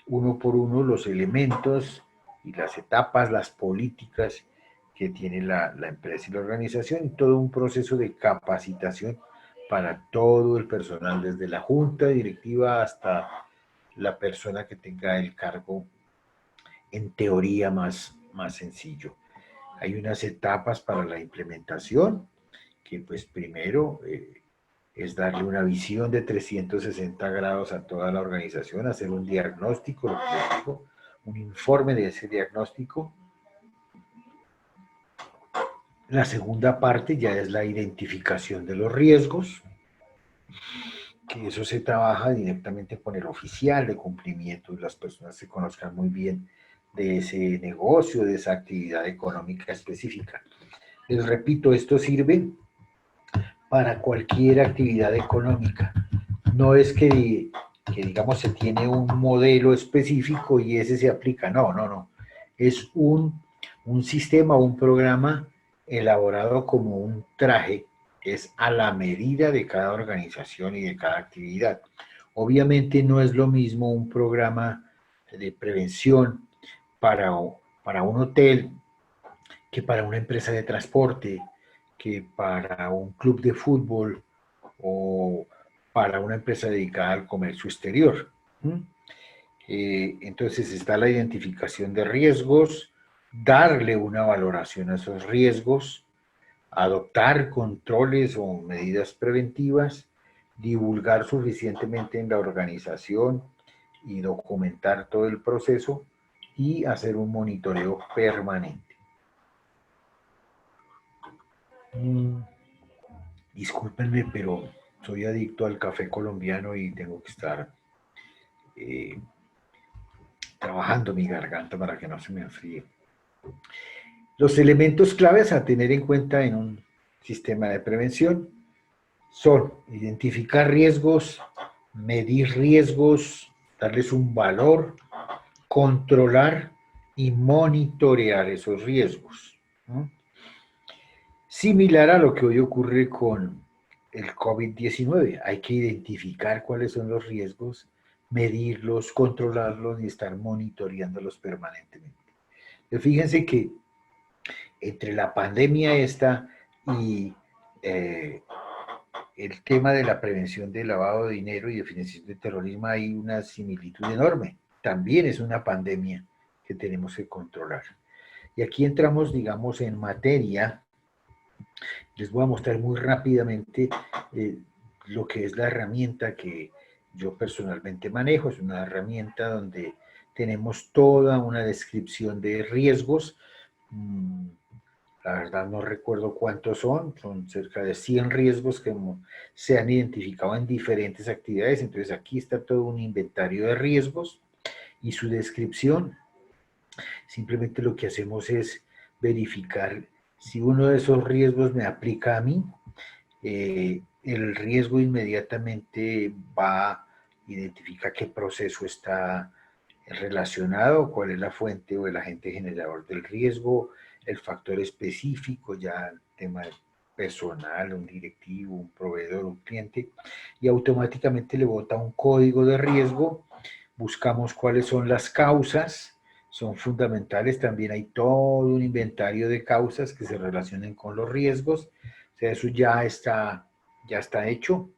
uno por uno los elementos y las etapas, las políticas que tiene la empresa y la organización, y todo un proceso de capacitación para todo el personal, desde la junta directiva hasta la persona que tenga el cargo en teoría más sencillo. Hay unas etapas para la implementación, que pues primero es darle una visión de 360 grados a toda la organización, hacer un diagnóstico, lo que les digo, un informe de ese diagnóstico. La segunda parte ya es la identificación de los riesgos, que eso se trabaja directamente con el oficial de cumplimiento y las personas se conozcan muy bien de ese negocio, de esa actividad económica específica. Les repito, esto sirve para cualquier actividad económica. No es que digamos se tiene un modelo específico y ese se aplica, no. Es un sistema, un programa elaborado como un traje, que es a la medida de cada organización y de cada actividad. Obviamente no es lo mismo un programa de prevención para, para un hotel que para una empresa de transporte, que para un club de fútbol o para una empresa dedicada al comercio exterior. Entonces está la identificación de riesgos, darle una valoración a esos riesgos, adoptar controles o medidas preventivas, divulgar suficientemente en la organización y documentar todo el proceso y hacer un monitoreo permanente. Discúlpenme, pero soy adicto al café colombiano y tengo que estar trabajando mi garganta para que no se me enfríe. Los elementos claves a tener en cuenta en un sistema de prevención son identificar riesgos, medir riesgos, darles un valor, controlar y monitorear esos riesgos. Similar a lo que hoy ocurre con el COVID-19. Hay que identificar cuáles son los riesgos, medirlos, controlarlos y estar monitoreándolos permanentemente. Fíjense que entre la pandemia esta y el tema de la prevención del lavado de dinero y de financiación de terrorismo hay una similitud enorme. También es una pandemia que tenemos que controlar. Y aquí entramos, digamos, en materia. Les voy a mostrar muy rápidamente lo que es la herramienta que yo personalmente manejo. Es una herramienta donde tenemos toda una descripción de riesgos. La verdad no recuerdo cuántos son cerca de 100 riesgos que se han identificado en diferentes actividades. Entonces aquí está todo un inventario de riesgos y su descripción. Simplemente lo que hacemos es verificar si uno de esos riesgos me aplica a mí. El riesgo inmediatamente identifica qué proceso está relacionado, cuál es la fuente o el agente generador del riesgo, el factor específico, ya el tema personal, un directivo, un proveedor, un cliente, y automáticamente le bota un código de riesgo. Buscamos cuáles son las causas, son fundamentales. También hay todo un inventario de causas que se relacionen con los riesgos. O sea, eso ya está hecho.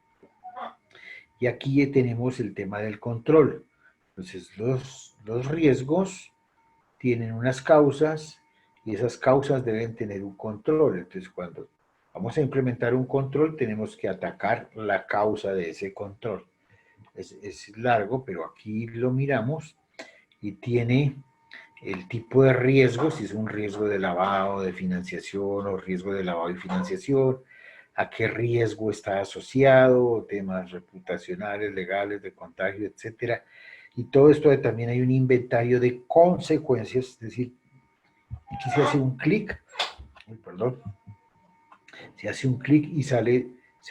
Y aquí tenemos el tema del control. Entonces, los riesgos tienen unas causas y esas causas deben tener un control. Entonces, cuando vamos a implementar un control, tenemos que atacar la causa de ese control. Es largo, pero aquí lo miramos y tiene el tipo de riesgo, si es un riesgo de lavado, de financiación o riesgo de lavado y financiación, a qué riesgo está asociado, temas reputacionales, legales, de contagio, etcétera. Y todo esto también hay un inventario de consecuencias, es decir, aquí se hace un clic, perdón, se hace un clic y se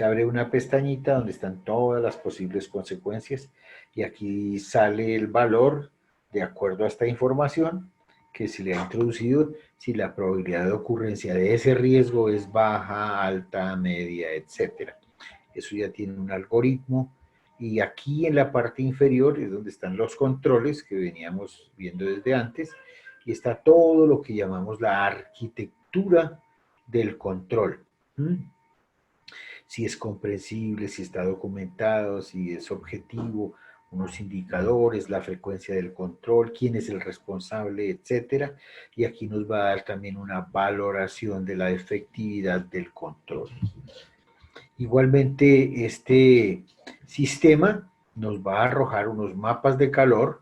abre una pestañita donde están todas las posibles consecuencias y aquí sale el valor de acuerdo a esta información que se le ha introducido, si la probabilidad de ocurrencia de ese riesgo es baja, alta, media, etcétera. Eso ya tiene un algoritmo y aquí en la parte inferior es donde están los controles que veníamos viendo desde antes y está todo lo que llamamos la arquitectura del control. Si es comprensible, si está documentado, si es objetivo, unos indicadores, la frecuencia del control, quién es el responsable, etcétera. Y aquí nos va a dar también una valoración de la efectividad del control. Igualmente, este sistema nos va a arrojar unos mapas de calor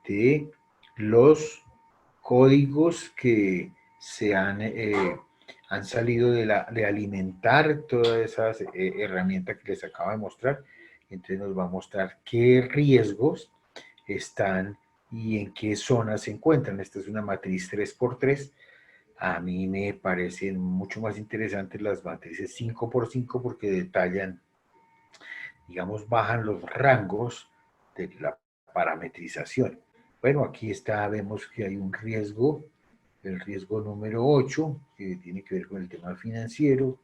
de los códigos que han salido de alimentar todas esas herramientas que les acabo de mostrar. Entonces nos va a mostrar qué riesgos están y en qué zonas se encuentran. Esta es una matriz 3x3. A mí me parecen mucho más interesantes las matrices 5x5 porque detallan, digamos, bajan los rangos de la parametrización. Bueno, aquí está, vemos que hay un riesgo, el riesgo número 8, que tiene que ver con el tema financiero,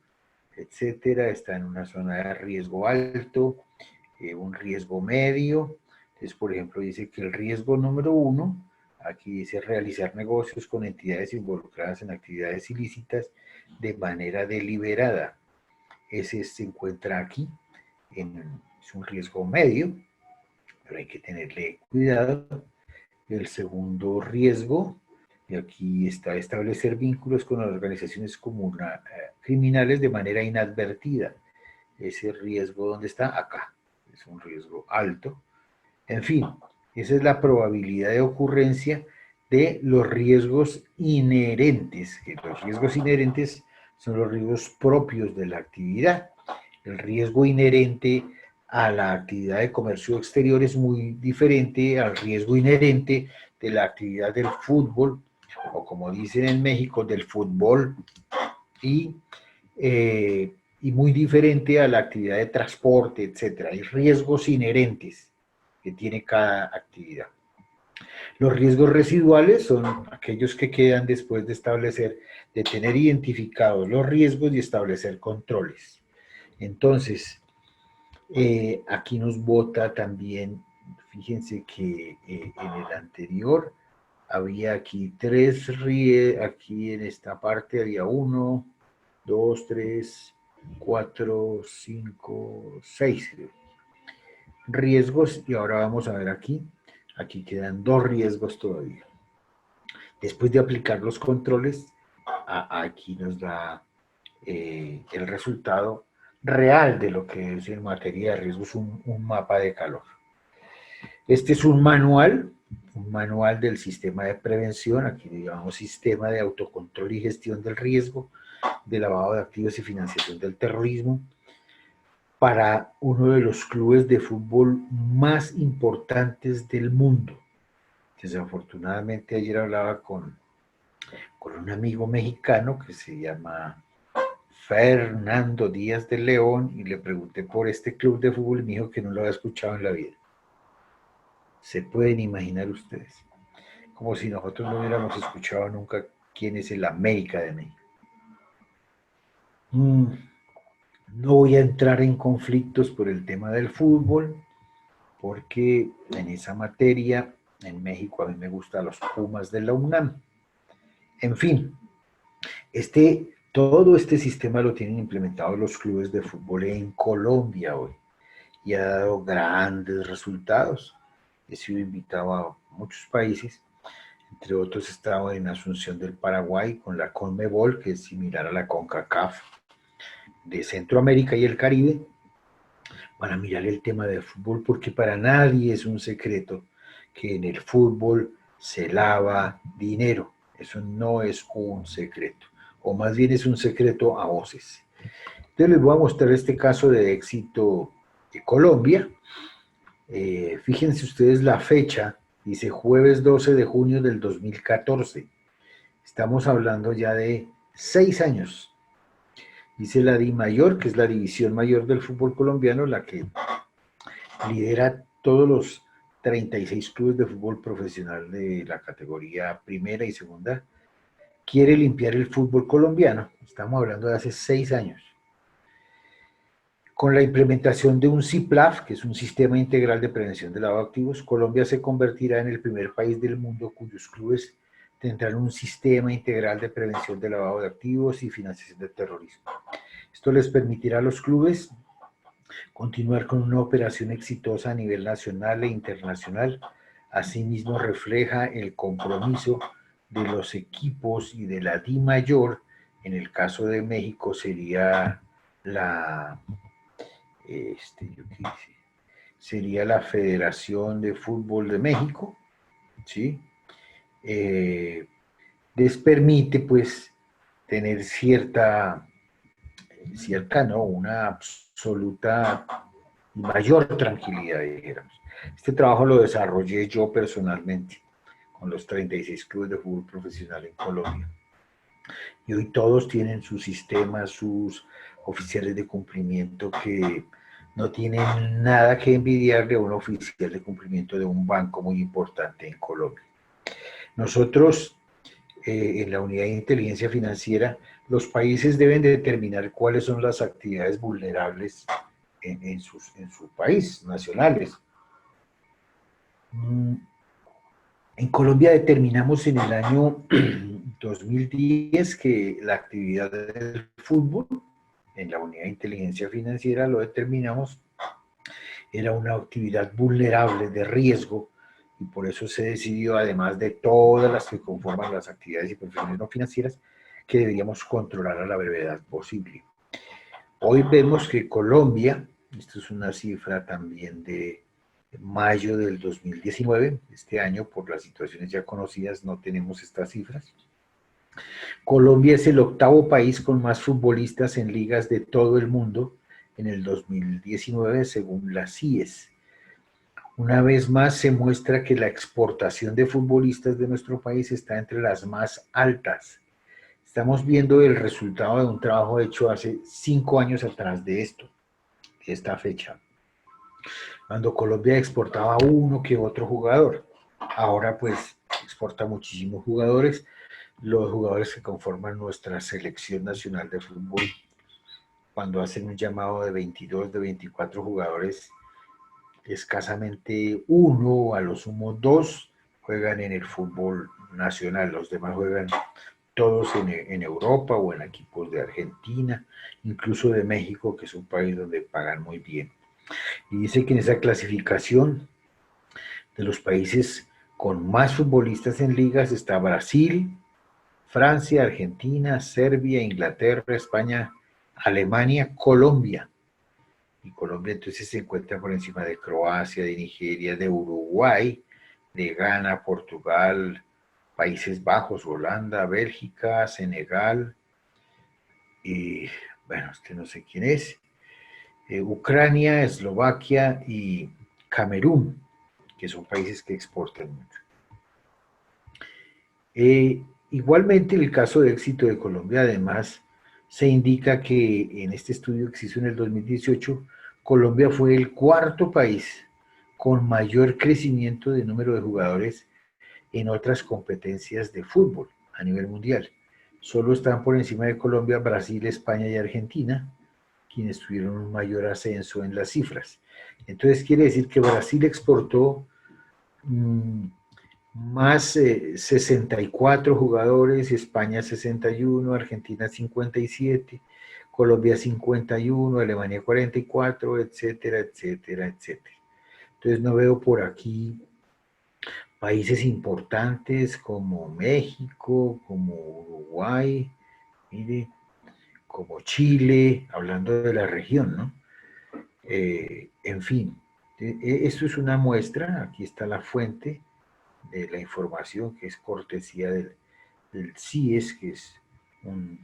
etcétera. Está en una zona de riesgo alto, un riesgo medio. Entonces, por ejemplo, dice que el riesgo número 1, aquí dice realizar negocios con entidades involucradas en actividades ilícitas de manera deliberada. Ese se encuentra aquí, es un riesgo medio, pero hay que tenerle cuidado. El segundo riesgo, y aquí está establecer vínculos con las organizaciones criminales de manera inadvertida. Ese riesgo, ¿dónde está? Acá. Es un riesgo alto. En fin, esa es la probabilidad de ocurrencia de los riesgos inherentes, que los riesgos inherentes son los riesgos propios de la actividad. El riesgo inherente a la actividad de comercio exterior es muy diferente al riesgo inherente de la actividad del fútbol, o como dicen en México, del fútbol, y, y muy diferente a la actividad de transporte, etc. Hay riesgos inherentes que tiene cada actividad. Los riesgos residuales son aquellos que quedan después de tener identificados los riesgos y establecer controles. Entonces, aquí nos bota también, fíjense que en el anterior había aquí aquí en esta parte había 1, 2, 3, 4, 5, 6 riesgos y ahora vamos a ver aquí quedan 2 riesgos todavía. Después de aplicar los controles, aquí nos da el resultado real de lo que es en materia de riesgos un mapa de calor. Este es un manual del sistema de prevención, aquí le llamamos sistema de autocontrol y gestión del riesgo, de lavado de activos y financiación del terrorismo, para uno de los clubes de fútbol más importantes del mundo. Desafortunadamente ayer hablaba con un amigo mexicano que se llama Fernando Díaz de León y le pregunté por este club de fútbol y me dijo que no lo había escuchado en la vida. Se pueden imaginar ustedes, como si nosotros no hubiéramos escuchado nunca quién es el América de México. No voy a entrar en conflictos por el tema del fútbol, porque en esa materia, en México, a mí me gustan los Pumas de la UNAM. En fin, todo este sistema lo tienen implementado los clubes de fútbol en Colombia hoy y ha dado grandes resultados. He sido invitado a muchos países, entre otros he estado en Asunción del Paraguay con la CONMEBOL, que es similar a la CONCACAF de Centroamérica y el Caribe, para mirar el tema del fútbol, porque para nadie es un secreto que en el fútbol se lava dinero. Eso no es un secreto, o más bien es un secreto a voces. Entonces les voy a mostrar este caso de éxito de Colombia. Fíjense ustedes la fecha, dice jueves 12 de junio del 2014. Estamos hablando ya de 6 años. Dice la Di Mayor, que es la división mayor del fútbol colombiano, la que lidera todos los 36 clubes de fútbol profesional de la categoría primera y segunda, quiere limpiar el fútbol colombiano. Estamos hablando de hace 6 años. Con la implementación de un CIPLAF, que es un sistema integral de prevención de lavado de activos, Colombia se convertirá en el primer país del mundo cuyos clubes tendrán un sistema integral de prevención de lavado de activos y financiación del terrorismo. Esto les permitirá a los clubes continuar con una operación exitosa a nivel nacional e internacional. Asimismo, refleja el compromiso de los equipos y de la Di Mayor. En el caso de México sería la, sería la Federación de Fútbol de México, ¿sí? Les permite, pues, tener ¿no? Una absoluta y mayor tranquilidad, dijéramos. Este trabajo lo desarrollé yo personalmente con los 36 clubes de fútbol profesional en Colombia. Y hoy todos tienen sus sistemas, sus oficiales de cumplimiento que no tienen nada que envidiarle a un oficial de cumplimiento de un banco muy importante en Colombia. Nosotros, en la unidad de inteligencia financiera, los países deben determinar cuáles son las actividades vulnerables en su país, nacionales. En Colombia determinamos en el año 2010 que la actividad del fútbol, en la unidad de inteligencia financiera lo determinamos, era una actividad vulnerable, de riesgo, y por eso se decidió, además de todas las que conforman las actividades y profesiones no financieras, que deberíamos controlar a la brevedad posible. Hoy vemos que Colombia, esto es una cifra también de mayo del 2019, este año por las situaciones ya conocidas no tenemos estas cifras. Colombia es el octavo país con más futbolistas en ligas de todo el mundo en el 2019 según la CIES. Una vez más se muestra que la exportación de futbolistas de nuestro país está entre las más altas. Estamos viendo el resultado de un trabajo hecho hace 5 años atrás de esto, de esta fecha, cuando Colombia exportaba uno que otro jugador. Ahora pues exporta muchísimos jugadores, los jugadores que conforman nuestra selección nacional de fútbol, cuando hacen un llamado de 22, de 24 jugadores, escasamente uno, a lo sumo dos, juegan en el fútbol nacional, los demás juegan todos en Europa o en equipos de Argentina, incluso de México, que es un país donde pagan muy bien. Y dice que en esa clasificación de los países con más futbolistas en ligas está Brasil, Francia, Argentina, Serbia, Inglaterra, España, Alemania, Colombia. Y Colombia entonces se encuentra por encima de Croacia, de Nigeria, de Uruguay, de Ghana, Portugal, Países Bajos, Holanda, Bélgica, Senegal, y bueno, no sé quién es, Ucrania, Eslovaquia y Camerún, que son países que exportan mucho. Igualmente, en el caso de éxito de Colombia, además, se indica que en este estudio que se hizo en el 2018, Colombia fue el cuarto país con mayor crecimiento de número de jugadores en otras competencias de fútbol a nivel mundial. Solo están por encima de Colombia, Brasil, España y Argentina, quienes tuvieron un mayor ascenso en las cifras. Entonces quiere decir que Brasil exportó más 64 jugadores, España 61, Argentina 57, Colombia 51, Alemania 44, etcétera, etcétera, etcétera. Entonces no veo por aquí países importantes como México, como Uruguay, mire, como Chile, hablando de la región, ¿no? En fin, esto es una muestra, aquí está la fuente de la información, que es cortesía del CIES, que es un,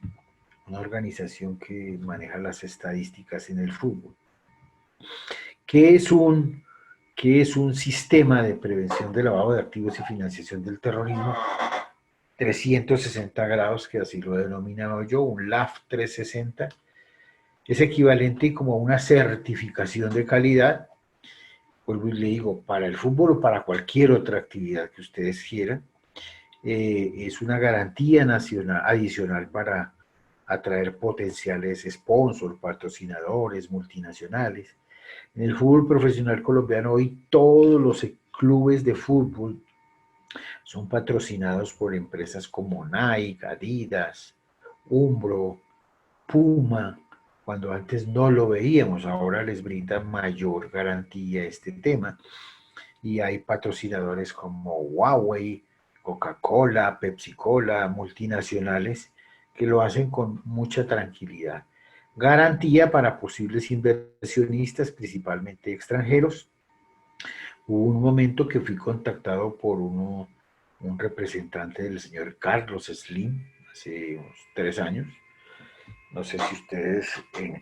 una organización que maneja las estadísticas en el fútbol. ¿Qué es un sistema de prevención de lavado de activos y financiación del terrorismo? 360 grados, que así lo he denominado yo, un LAF 360, es equivalente como a una certificación de calidad, vuelvo y le digo, para el fútbol o para cualquier otra actividad que ustedes quieran. Es una garantía nacional adicional para atraer potenciales sponsors, patrocinadores, multinacionales. En el fútbol profesional colombiano hoy todos los clubes de fútbol son patrocinados por empresas como Nike, Adidas, Umbro, Puma, cuando antes no lo veíamos, ahora les brinda mayor garantía este tema. Y hay patrocinadores como Huawei, Coca-Cola, Pepsi-Cola, multinacionales, que lo hacen con mucha tranquilidad. Garantía para posibles inversionistas, principalmente extranjeros. Hubo un momento que fui contactado por un representante del señor Carlos Slim, hace unos 3 años. No sé si ustedes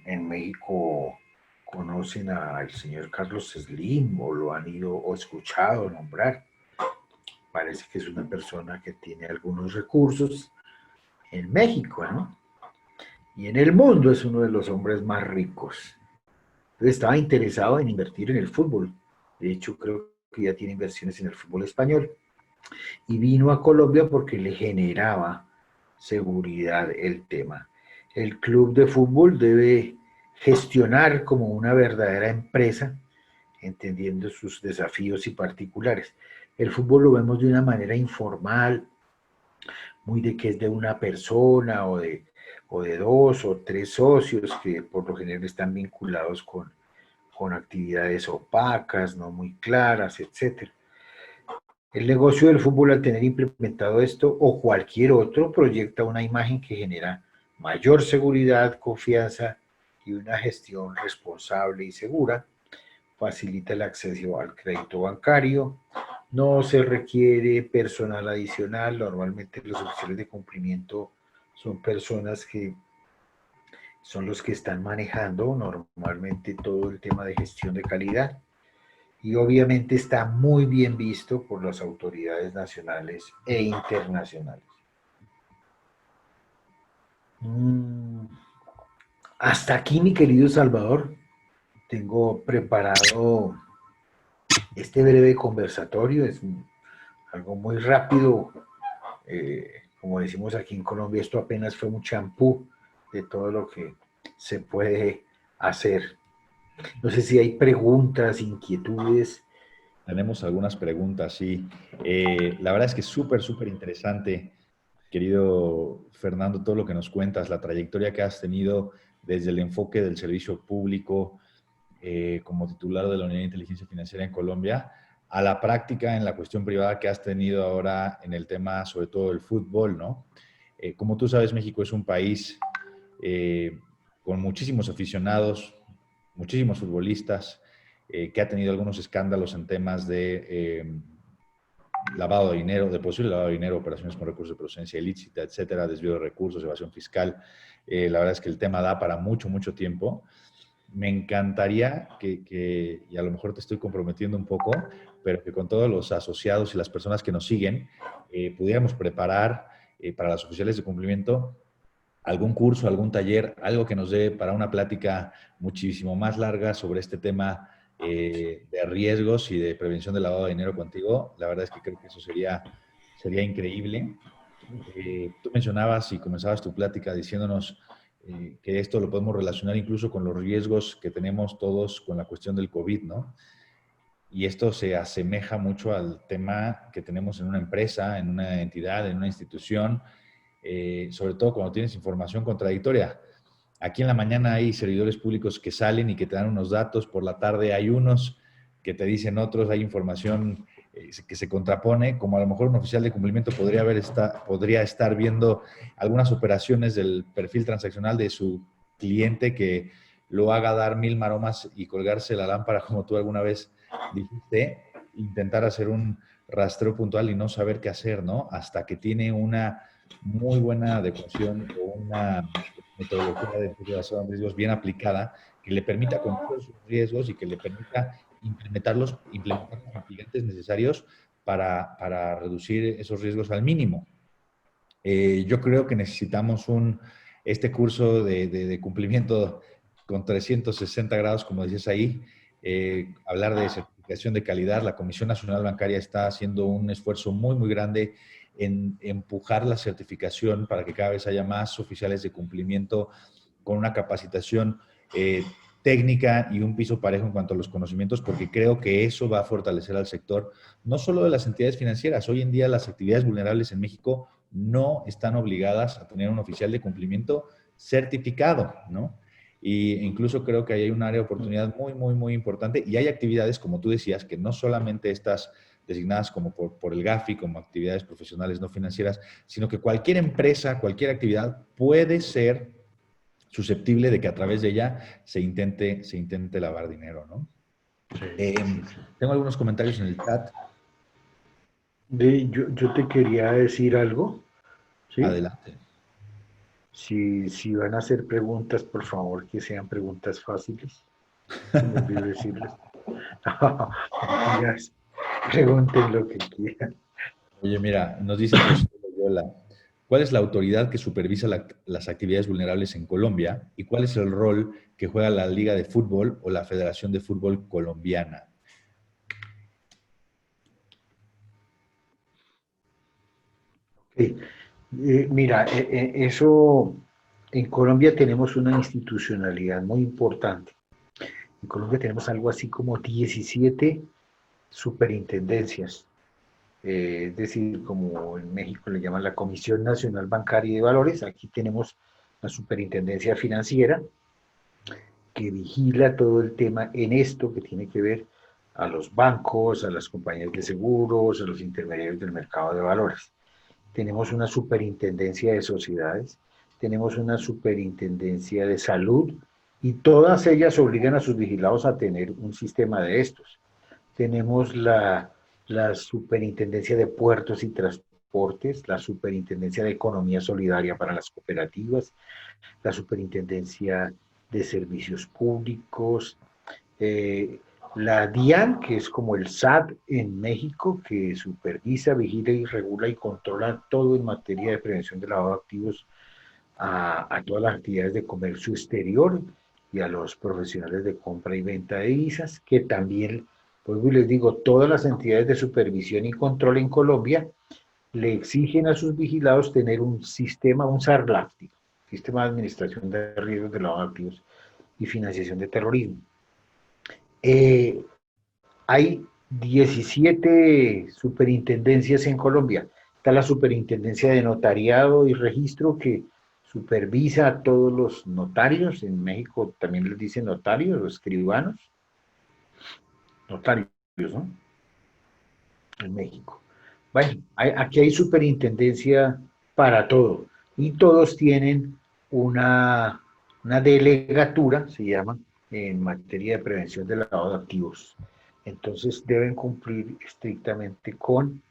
en México conocen al señor Carlos Slim o lo han ido o escuchado nombrar. Parece que es una persona que tiene algunos recursos en México, ¿no? Y en el mundo es uno de los hombres más ricos. Entonces estaba interesado en invertir en el fútbol. De hecho, creo que ya tiene inversiones en el fútbol español. Y vino a Colombia porque le generaba seguridad el tema. El club de fútbol debe gestionar como una verdadera empresa, entendiendo sus desafíos y particulares. El fútbol lo vemos de una manera informal, muy de que es de una persona o de dos o tres socios que por lo general están vinculados con actividades opacas, no muy claras, etcétera. El negocio del fútbol, al tener implementado esto o cualquier otro, proyecta una imagen que genera mayor seguridad, confianza y una gestión responsable y segura. Facilita el acceso al crédito bancario. No se requiere personal adicional. Normalmente los oficiales de cumplimiento son personas que son los que están manejando normalmente todo el tema de gestión de calidad. Y obviamente está muy bien visto por las autoridades nacionales e internacionales. Hasta aquí, mi querido Salvador, tengo preparado este breve conversatorio. Es algo muy rápido. Como decimos aquí en Colombia, esto apenas fue un champú de todo lo que se puede hacer. No sé si hay preguntas, inquietudes. Tenemos algunas preguntas, sí. La verdad es que es súper, súper interesante, querido Fernando, todo lo que nos cuentas, la trayectoria que has tenido desde el enfoque del servicio público como titular de la Unidad de Inteligencia Financiera en Colombia, a la práctica en la cuestión privada que has tenido ahora en el tema, sobre todo del fútbol, ¿no? Como tú sabes, México es un país con muchísimos aficionados, muchísimos futbolistas, que ha tenido algunos escándalos en temas de lavado de dinero, de posible lavado de dinero, operaciones con recursos de procedencia ilícita, etcétera, desvío de recursos, evasión fiscal. La verdad es que el tema da para mucho, mucho tiempo. Me encantaría y a lo mejor te estoy comprometiendo un poco, pero que con todos los asociados y las personas que nos siguen, pudiéramos preparar para los oficiales de cumplimiento algún curso, algún taller, algo que nos dé para una plática muchísimo más larga sobre este tema de riesgos y de prevención del lavado de dinero contigo. La verdad es que creo que eso sería increíble. Tú mencionabas y comenzabas tu plática diciéndonos que esto lo podemos relacionar incluso con los riesgos que tenemos todos con la cuestión del COVID, ¿no? Y esto se asemeja mucho al tema que tenemos en una empresa, en una entidad, en una institución, sobre todo cuando tienes información contradictoria. Aquí en la mañana hay servidores públicos que salen y que te dan unos datos, por la tarde hay unos que te dicen otros, hay información que se contrapone, como a lo mejor un oficial de cumplimiento podría estar viendo algunas operaciones del perfil transaccional de su cliente que lo haga dar mil maromas y colgarse la lámpara, como tú alguna vez dijiste, intentar hacer rastreo puntual y no saber qué hacer, ¿no? Hasta que tiene una muy buena adecuación o una metodología de mitigación de riesgos bien aplicada que le permita conocer sus riesgos y que le permita implementar los mitigantes necesarios para reducir esos riesgos al mínimo. Yo creo que necesitamos este curso de cumplimiento con 360 grados, como decías ahí, hablar de certificación de calidad. La Comisión Nacional Bancaria está haciendo un esfuerzo muy, muy grande en empujar la certificación para que cada vez haya más oficiales de cumplimiento con una capacitación técnica y un piso parejo en cuanto a los conocimientos, porque creo que eso va a fortalecer al sector, no solo de las entidades financieras. Hoy en día las actividades vulnerables en México no están obligadas a tener un oficial de cumplimiento certificado, ¿no? Y incluso creo que ahí hay un área de oportunidad muy, muy, muy importante. Y hay actividades, como tú decías, que no solamente estas designadas como por el GAFI, como actividades profesionales no financieras, sino que cualquier empresa, cualquier actividad puede ser susceptible de que a través de ella se intente lavar dinero, ¿no? Sí, sí, sí. Tengo algunos comentarios en el chat. Yo te quería decir algo, ¿sí? Adelante. Si van a hacer preguntas, por favor, que sean preguntas fáciles. Se me olvidó decirles. Mentiras. Pregunten lo que quieran. Oye, mira, nos dice José Loyola, ¿cuál es la autoridad que supervisa las actividades vulnerables en Colombia y cuál es el rol que juega la Liga de Fútbol o la Federación de Fútbol Colombiana? Okay. Mira, eso, en Colombia tenemos una institucionalidad muy importante. En Colombia tenemos algo así como 17 superintendencias, es decir, como en México le llaman la Comisión Nacional Bancaria y de Valores, aquí tenemos la Superintendencia Financiera que vigila todo el tema en esto que tiene que ver a los bancos, a las compañías de seguros, a los intermediarios del mercado de valores. Tenemos una superintendencia de sociedades, tenemos una superintendencia de salud y todas ellas obligan a sus vigilados a tener un sistema de estos. Tenemos la superintendencia de puertos y transportes, la superintendencia de economía solidaria para las cooperativas, la superintendencia de servicios públicos, eh, la DIAN, que es como el SAT en México, que supervisa, vigila y regula y controla todo en materia de prevención de lavado de activos a todas las actividades de comercio exterior y a los profesionales de compra y venta de divisas, que también, pues les digo, todas las entidades de supervisión y control en Colombia le exigen a sus vigilados tener un sistema, un SARLAF, Sistema de Administración de Riesgos de Lavado de Activos y Financiación de Terrorismo. Hay 17 superintendencias en Colombia. Está la superintendencia de notariado y registro que supervisa a todos los notarios. En México también les dicen notarios o escribanos. Notarios, ¿no? En México. Bueno, aquí hay superintendencia para todo. Y todos tienen una delegatura, se llama, en materia de prevención del lavado de activos. Entonces deben cumplir estrictamente con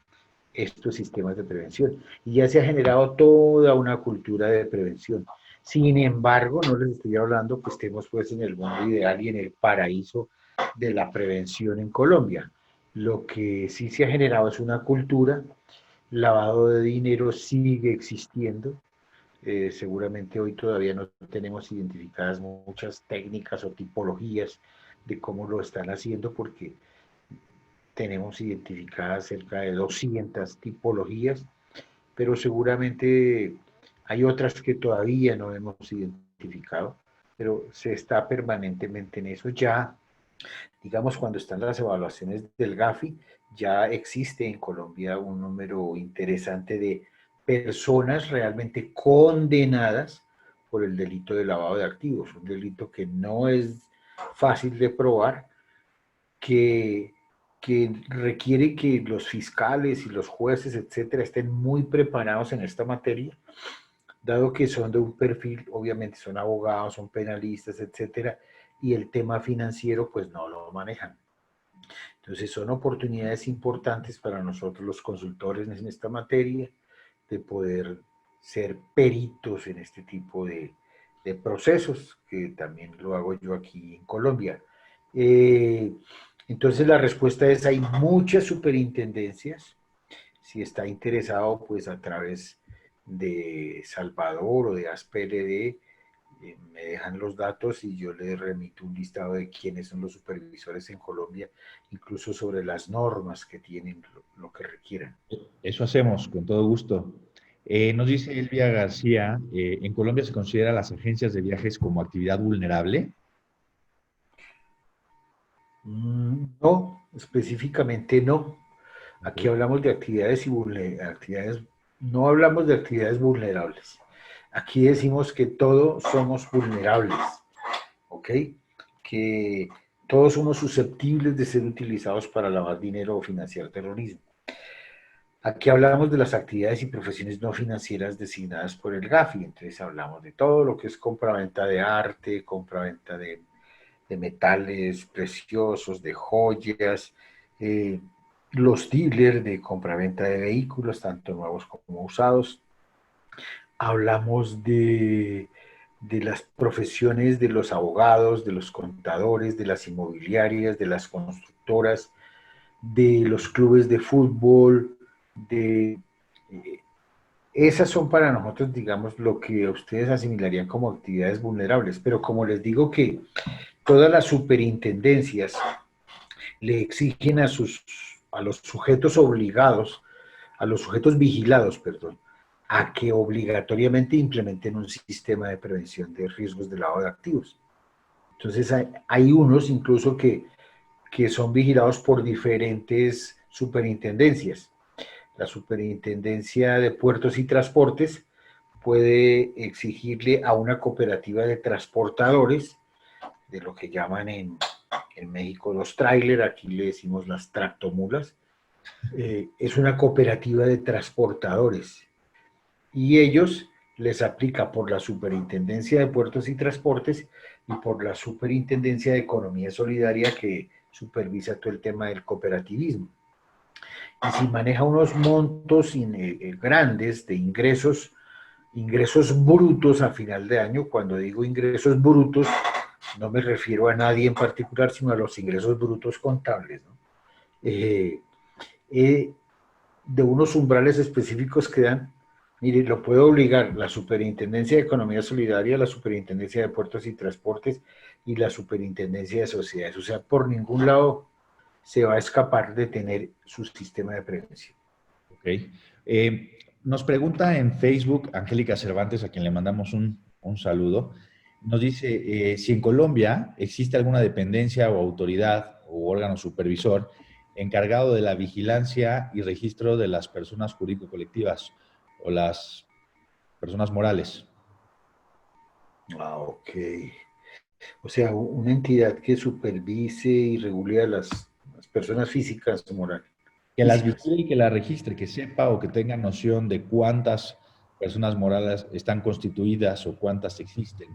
estos sistemas de prevención. Y ya se ha generado toda una cultura de prevención. Sin embargo, no les estoy hablando que estemos pues en el mundo ideal y en el paraíso de la prevención en Colombia. Lo que sí se ha generado es una cultura, lavado de dinero sigue existiendo. Seguramente hoy todavía no tenemos identificadas muchas técnicas o tipologías de cómo lo están haciendo porque tenemos identificadas cerca de 200 tipologías, pero seguramente hay otras que todavía no hemos identificado, pero se está permanentemente en eso. Ya, digamos, cuando están las evaluaciones del GAFI, ya existe en Colombia un número interesante de personas realmente condenadas por el delito de lavado de activos, un delito que no es fácil de probar, que, que requiere que los fiscales y los jueces, etcétera, estén muy preparados en esta materia, dado que son de un perfil, obviamente son abogados, son penalistas, etcétera, y el tema financiero pues no lo manejan. Entonces son oportunidades importantes para nosotros los consultores en esta materia de poder ser peritos en este tipo de procesos, que también lo hago yo aquí en Colombia. Eh, entonces la respuesta es, hay muchas superintendencias. Si está interesado, pues a través de Salvador o de ASPLD, me dejan los datos y yo le remito un listado de quiénes son los supervisores en Colombia, incluso sobre las normas que tienen, lo que requieran. Eso hacemos, con todo gusto. Nos dice Elvia García, ¿en Colombia se considera las agencias de viajes como actividad vulnerable? No, específicamente no. Ok. Aquí hablamos de actividades y actividades, no hablamos de actividades vulnerables. Aquí decimos que todos somos vulnerables, ¿ok? Que todos somos susceptibles de ser utilizados para lavar dinero o financiar terrorismo. Aquí hablamos de las actividades y profesiones no financieras designadas por el GAFI, entonces hablamos de todo lo que es compra-venta de arte, compra-venta de metales preciosos, de joyas, eh, los dealers de compraventa de vehículos, tanto nuevos como usados. Hablamos de las profesiones de los abogados, de los contadores, de las inmobiliarias, de las constructoras, de los clubes de fútbol, de... esas son para nosotros, digamos, lo que ustedes asimilarían como actividades vulnerables, pero como les digo que todas las superintendencias le exigen a los sujetos obligados, a los sujetos vigilados, perdón, a que obligatoriamente implementen un sistema de prevención de riesgos de lavado de activos. Entonces hay unos incluso que son vigilados por diferentes superintendencias. La Superintendencia de Puertos y Transportes puede exigirle a una cooperativa de transportadores, de lo que llaman en México los trailers, aquí le decimos las tractomulas, es una cooperativa de transportadores y ellos les aplica por la Superintendencia de Puertos y Transportes y por la Superintendencia de Economía Solidaria que supervisa todo el tema del cooperativismo. Y si maneja unos montos grandes de ingresos brutos a final de año, cuando digo ingresos brutos, no me refiero a nadie en particular, sino a los ingresos brutos contables, ¿no? Eh, eh, de unos umbrales específicos que dan, mire, lo puede obligar la Superintendencia de Economía Solidaria, la Superintendencia de Puertos y Transportes y la Superintendencia de Sociedades. O sea, por ningún lado se va a escapar de tener su sistema de prevención. Ok. Nos pregunta en Facebook Angélica Cervantes, a quien le mandamos un saludo. Nos dice si en Colombia existe alguna dependencia o autoridad o órgano supervisor encargado de la vigilancia y registro de las personas jurídico-colectivas o las personas morales. Ah, ok. O sea, una entidad que supervise y regule a las personas físicas o morales. Que las vigile y que las registre, que sepa o que tenga noción de cuántas personas morales están constituidas o cuántas existen.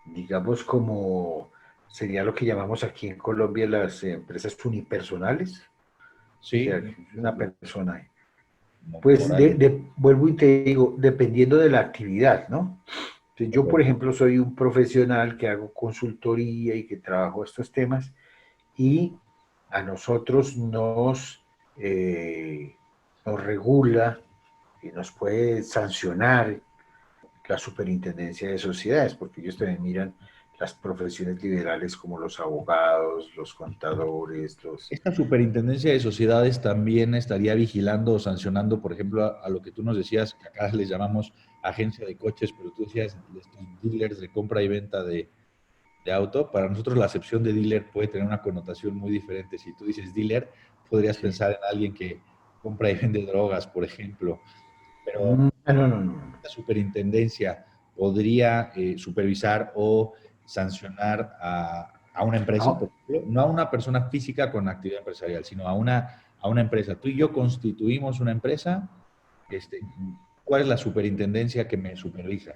Digamos como sería lo que llamamos aquí en Colombia las empresas unipersonales. O sea, Sí, es una persona. Pues moral. vuelvo y te digo, dependiendo de la actividad, ¿no? Entonces, yo, por Correcto. ejemplo, soy un profesional que hago consultoría y que trabajo estos temas y a nosotros nos regula y nos puede sancionar la superintendencia de sociedades, porque ellos también miran las profesiones liberales como los abogados, los contadores, los... Esta superintendencia de sociedades también estaría vigilando o sancionando, por ejemplo, a lo que tú nos decías, que acá les llamamos agencia de coches, pero tú decías estos dealers de compra y venta de auto. Para nosotros la acepción de dealer puede tener una connotación muy diferente. Si tú dices dealer, podrías Sí. pensar en alguien que compra y vende drogas, por ejemplo. Pero No, no, no. la superintendencia podría supervisar o sancionar a una empresa, Ah, por ejemplo, no a una persona física con actividad empresarial, sino a una empresa. Tú y yo constituimos una empresa, este, ¿cuál es la superintendencia que me supervisa?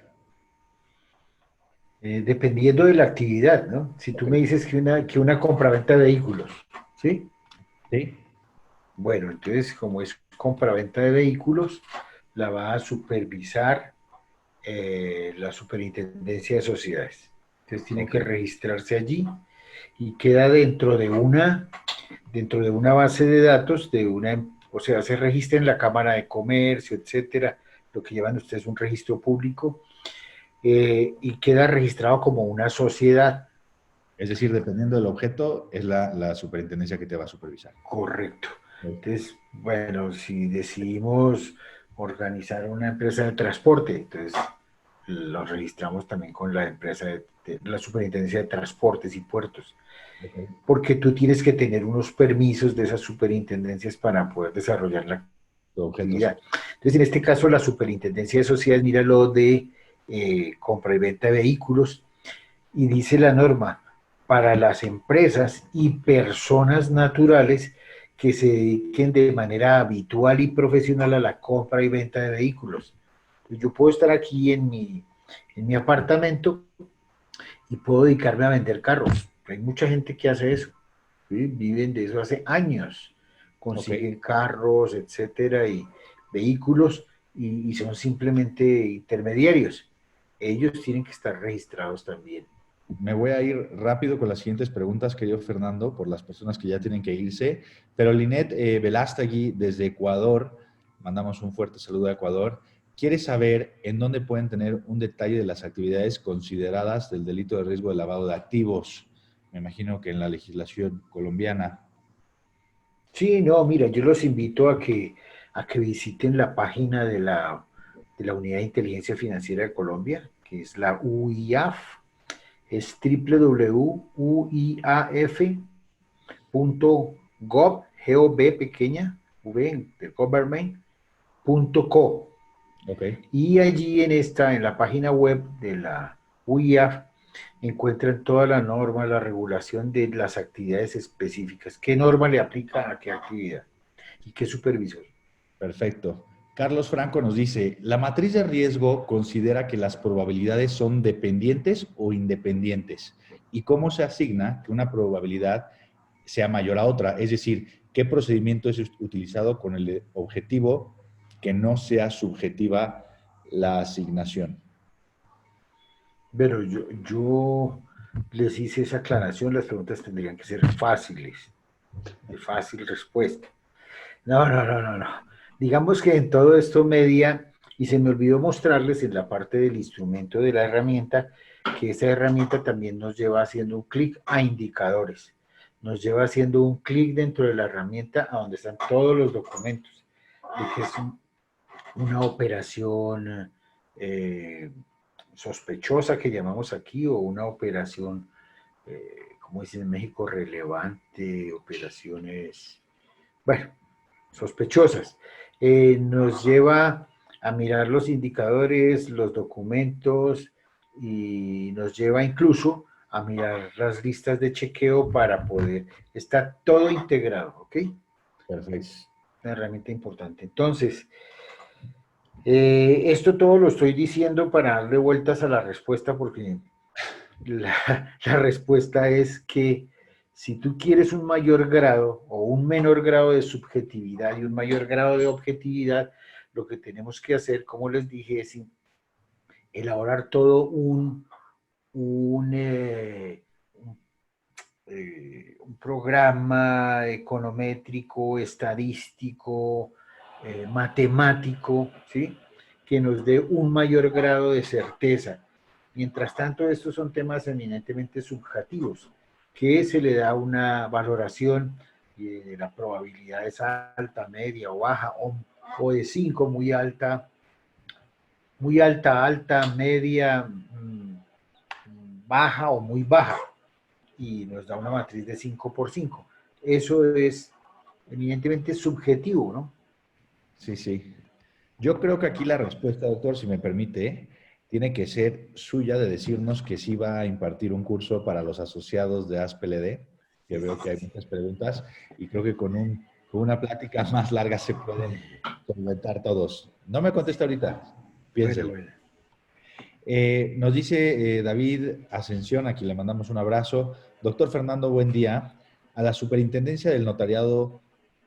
dependiendo de la actividad, ¿no? Si tú Ok. me dices que una compraventa de vehículos, ¿sí? Sí. Bueno, entonces, como es compra-venta de vehículos, la va a supervisar la Superintendencia de Sociedades. Entonces, tiene Ok. que registrarse allí y queda dentro de una base de datos o sea, se registra en la Cámara de Comercio, etcétera, lo que llevan ustedes un registro público, y queda registrado como una sociedad. Es decir, dependiendo del objeto, es la superintendencia que te va a supervisar. Correcto. Ok. Entonces, bueno, si decidimos organizar una empresa de transporte, entonces lo registramos también con la empresa de la Superintendencia de Transportes y Puertos, Ok. porque tú tienes que tener unos permisos de esas superintendencias para poder desarrollar la Tu objeto, sí. actividad. Entonces, en este caso, la Superintendencia de Sociedades mira lo de compra y venta de vehículos y dice la norma para las empresas y personas naturales que se dediquen de manera habitual y profesional a la compra y venta de vehículos. Yo puedo estar aquí en mi apartamento y puedo dedicarme a vender carros. Hay mucha gente que hace eso, ¿sí? Viven de eso hace años, Ok. consiguen carros, etcétera, y vehículos, y son simplemente intermediarios. Ellos tienen que estar registrados también. Me voy a ir rápido con las siguientes preguntas, querido Fernando, por las personas que ya tienen que irse. Pero Linet Velástegui, desde Ecuador, mandamos un fuerte saludo a Ecuador, quiere saber en dónde pueden tener un detalle de las actividades consideradas del delito de riesgo de lavado de activos. Me imagino que en la legislación colombiana. Sí, no, mira, yo los invito a que visiten la página de la Unidad de Inteligencia Financiera de Colombia, que es la UIAF, es www.uiaf.gov, pequeña, v de government.co. Ok, Y allí en la página web de la UIAF, encuentran toda la norma, la regulación de las actividades específicas. ¿Qué norma le aplica a qué actividad? ¿Y qué supervisor? perfecto. Carlos Franco nos dice, ¿la matriz de riesgo considera que las probabilidades son dependientes o independientes? ¿Y cómo se asigna que una probabilidad sea mayor a otra? Es decir, ¿qué procedimiento es utilizado con el objetivo que no sea subjetiva la asignación? Pero yo les hice esa aclaración, las preguntas tendrían que ser fáciles, de fácil respuesta. No, no, no, no, no. Digamos que en todo esto media, y se me olvidó mostrarles en la parte del instrumento de la herramienta, que esa herramienta también nos lleva haciendo un clic a indicadores. Nos lleva haciendo un clic dentro de la herramienta a donde están todos los documentos, de que es una operación sospechosa que llamamos aquí, o una operación, como dicen en México, relevante, operaciones, bueno, sospechosas. Nos lleva a mirar los indicadores, los documentos, y nos lleva incluso a mirar las listas de chequeo para poder estar todo integrado, ¿ok? Perfecto. Es una herramienta importante. Entonces, esto todo lo estoy diciendo para darle vueltas a la respuesta, porque la respuesta es que si tú quieres un mayor grado o un menor grado de subjetividad y un mayor grado de objetividad, lo que tenemos que hacer, como les dije, es elaborar todo un programa econométrico, estadístico, matemático, ¿sí? Que nos dé un mayor grado de certeza. Mientras tanto, estos son temas eminentemente subjetivos, que se le da una valoración de la probabilidad es alta, media o baja, o de 5, muy alta, alta, media, baja o muy baja, y nos da una matriz de 5 por 5. Eso es eminentemente subjetivo, ¿no? Sí, sí. Yo creo que aquí la respuesta, doctor, si me permite, tiene que ser suya de decirnos que sí va a impartir un curso para los asociados de ASPLD, que Sí, sí, veo que sí, hay sí. muchas preguntas y creo que con una plática más larga se pueden solventar todos. No me contesta ahorita, Bueno, piénselo. bueno. Nos dice David Ascensión, a quien le mandamos un abrazo. Doctor Fernando, buen día. a la Superintendencia del Notariado,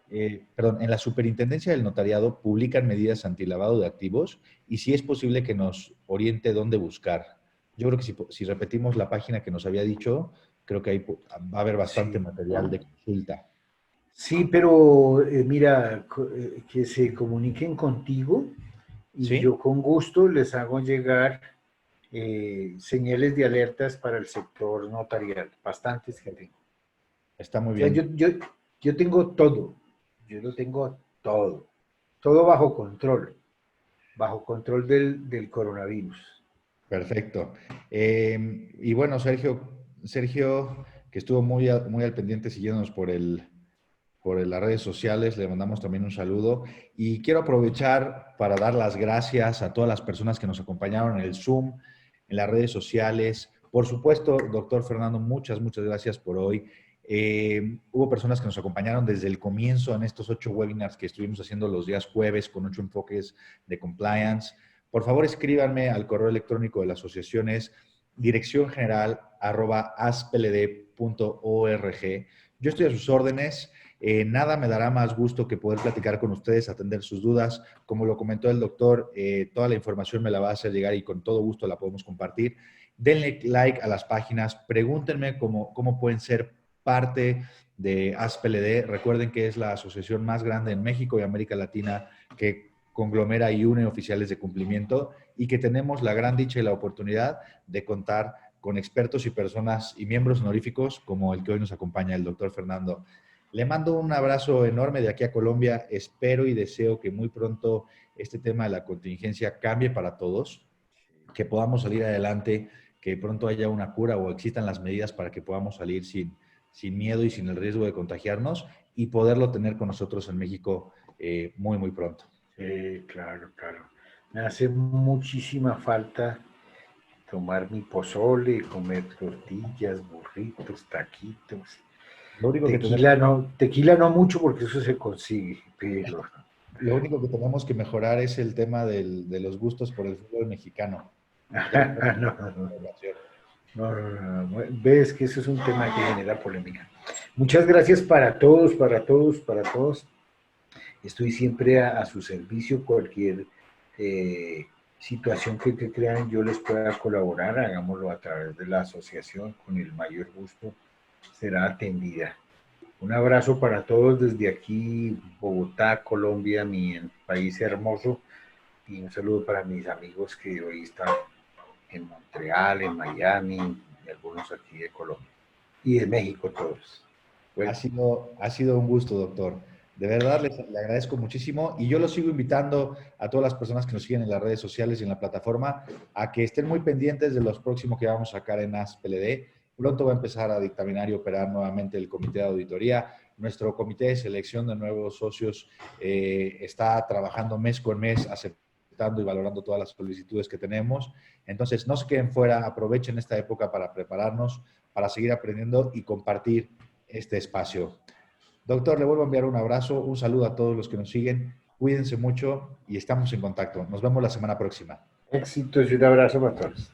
en la Superintendencia del Notariado publican medidas antilavado de activos y si es posible que nos oriente dónde buscar. Yo creo que si repetimos la página que nos había dicho, creo que ahí va a haber bastante Sí, material de consulta. sí, pero mira, que se comuniquen contigo y ¿Sí? yo con gusto les hago llegar señales de alertas para el sector notarial, bastantes que tengo. Está muy O sea, bien. yo tengo todo, yo lo tengo todo, todo bajo control del coronavirus. Perfecto. Y bueno, Sergio, que estuvo muy al pendiente siguiéndonos por las redes sociales, le mandamos también un saludo. Y quiero aprovechar para dar las gracias a todas las personas que nos acompañaron en el Zoom, en las redes sociales. Por supuesto, doctor Fernando, muchas gracias por hoy. Hubo personas que nos acompañaron desde el comienzo en estos 8 webinars que estuvimos haciendo los días jueves con 8 enfoques de compliance. Por favor, escríbanme al correo electrónico de la asociación, es direcciongeneral@aspld.org. Yo estoy a sus órdenes. Nada me dará más gusto que poder platicar con ustedes, atender sus dudas. Como lo comentó el doctor, toda la información me la va a hacer llegar y con todo gusto la podemos compartir. Denle like a las páginas, pregúntenme cómo pueden ser parte de ASPLD. Recuerden que es la asociación más grande en México y América Latina que conglomera y une oficiales de cumplimiento y que tenemos la gran dicha y la oportunidad de contar con expertos y personas y miembros honoríficos como el que hoy nos acompaña, el doctor Fernando. Le mando un abrazo enorme de aquí a Colombia. Espero y deseo que muy pronto este tema de la contingencia cambie para todos, que podamos salir adelante, que pronto haya una cura o existan las medidas para que podamos salir sin miedo y sin el riesgo de contagiarnos y poderlo tener con nosotros en México muy pronto. Claro, claro. Me hace muchísima falta tomar mi pozole, comer tortillas, burritos, taquitos. Lo único que tenemos, Tequila no mucho porque eso se consigue, pero lo único que, tenemos que mejorar es el tema de los gustos por el fútbol mexicano. no, ves que eso es un tema que genera polémica. Muchas gracias para todos, para todos, para todos. Estoy siempre a su servicio, cualquier situación que crean yo les pueda colaborar, hagámoslo a través de la asociación, con el mayor gusto será atendida. Un abrazo para todos desde aquí, Bogotá, Colombia, mi país hermoso, y un saludo para mis amigos que hoy están en Montreal, en Miami, y algunos aquí de Colombia, y de México todos. Bueno. Ha sido un gusto, doctor. De verdad, le agradezco muchísimo y yo los sigo invitando a todas las personas que nos siguen en las redes sociales y en la plataforma a que estén muy pendientes de los próximos que vamos a sacar en ASPLD. Pronto va a empezar a dictaminar y operar nuevamente el comité de auditoría. Nuestro comité de selección de nuevos socios está trabajando mes con mes, aceptando y valorando todas las solicitudes que tenemos. Entonces, no se queden fuera, aprovechen esta época para prepararnos, para seguir aprendiendo y compartir este espacio. Doctor, le vuelvo a enviar un abrazo, un saludo a todos los que nos siguen. Cuídense mucho y estamos en contacto. Nos vemos la semana próxima. Éxitos y un abrazo para todos.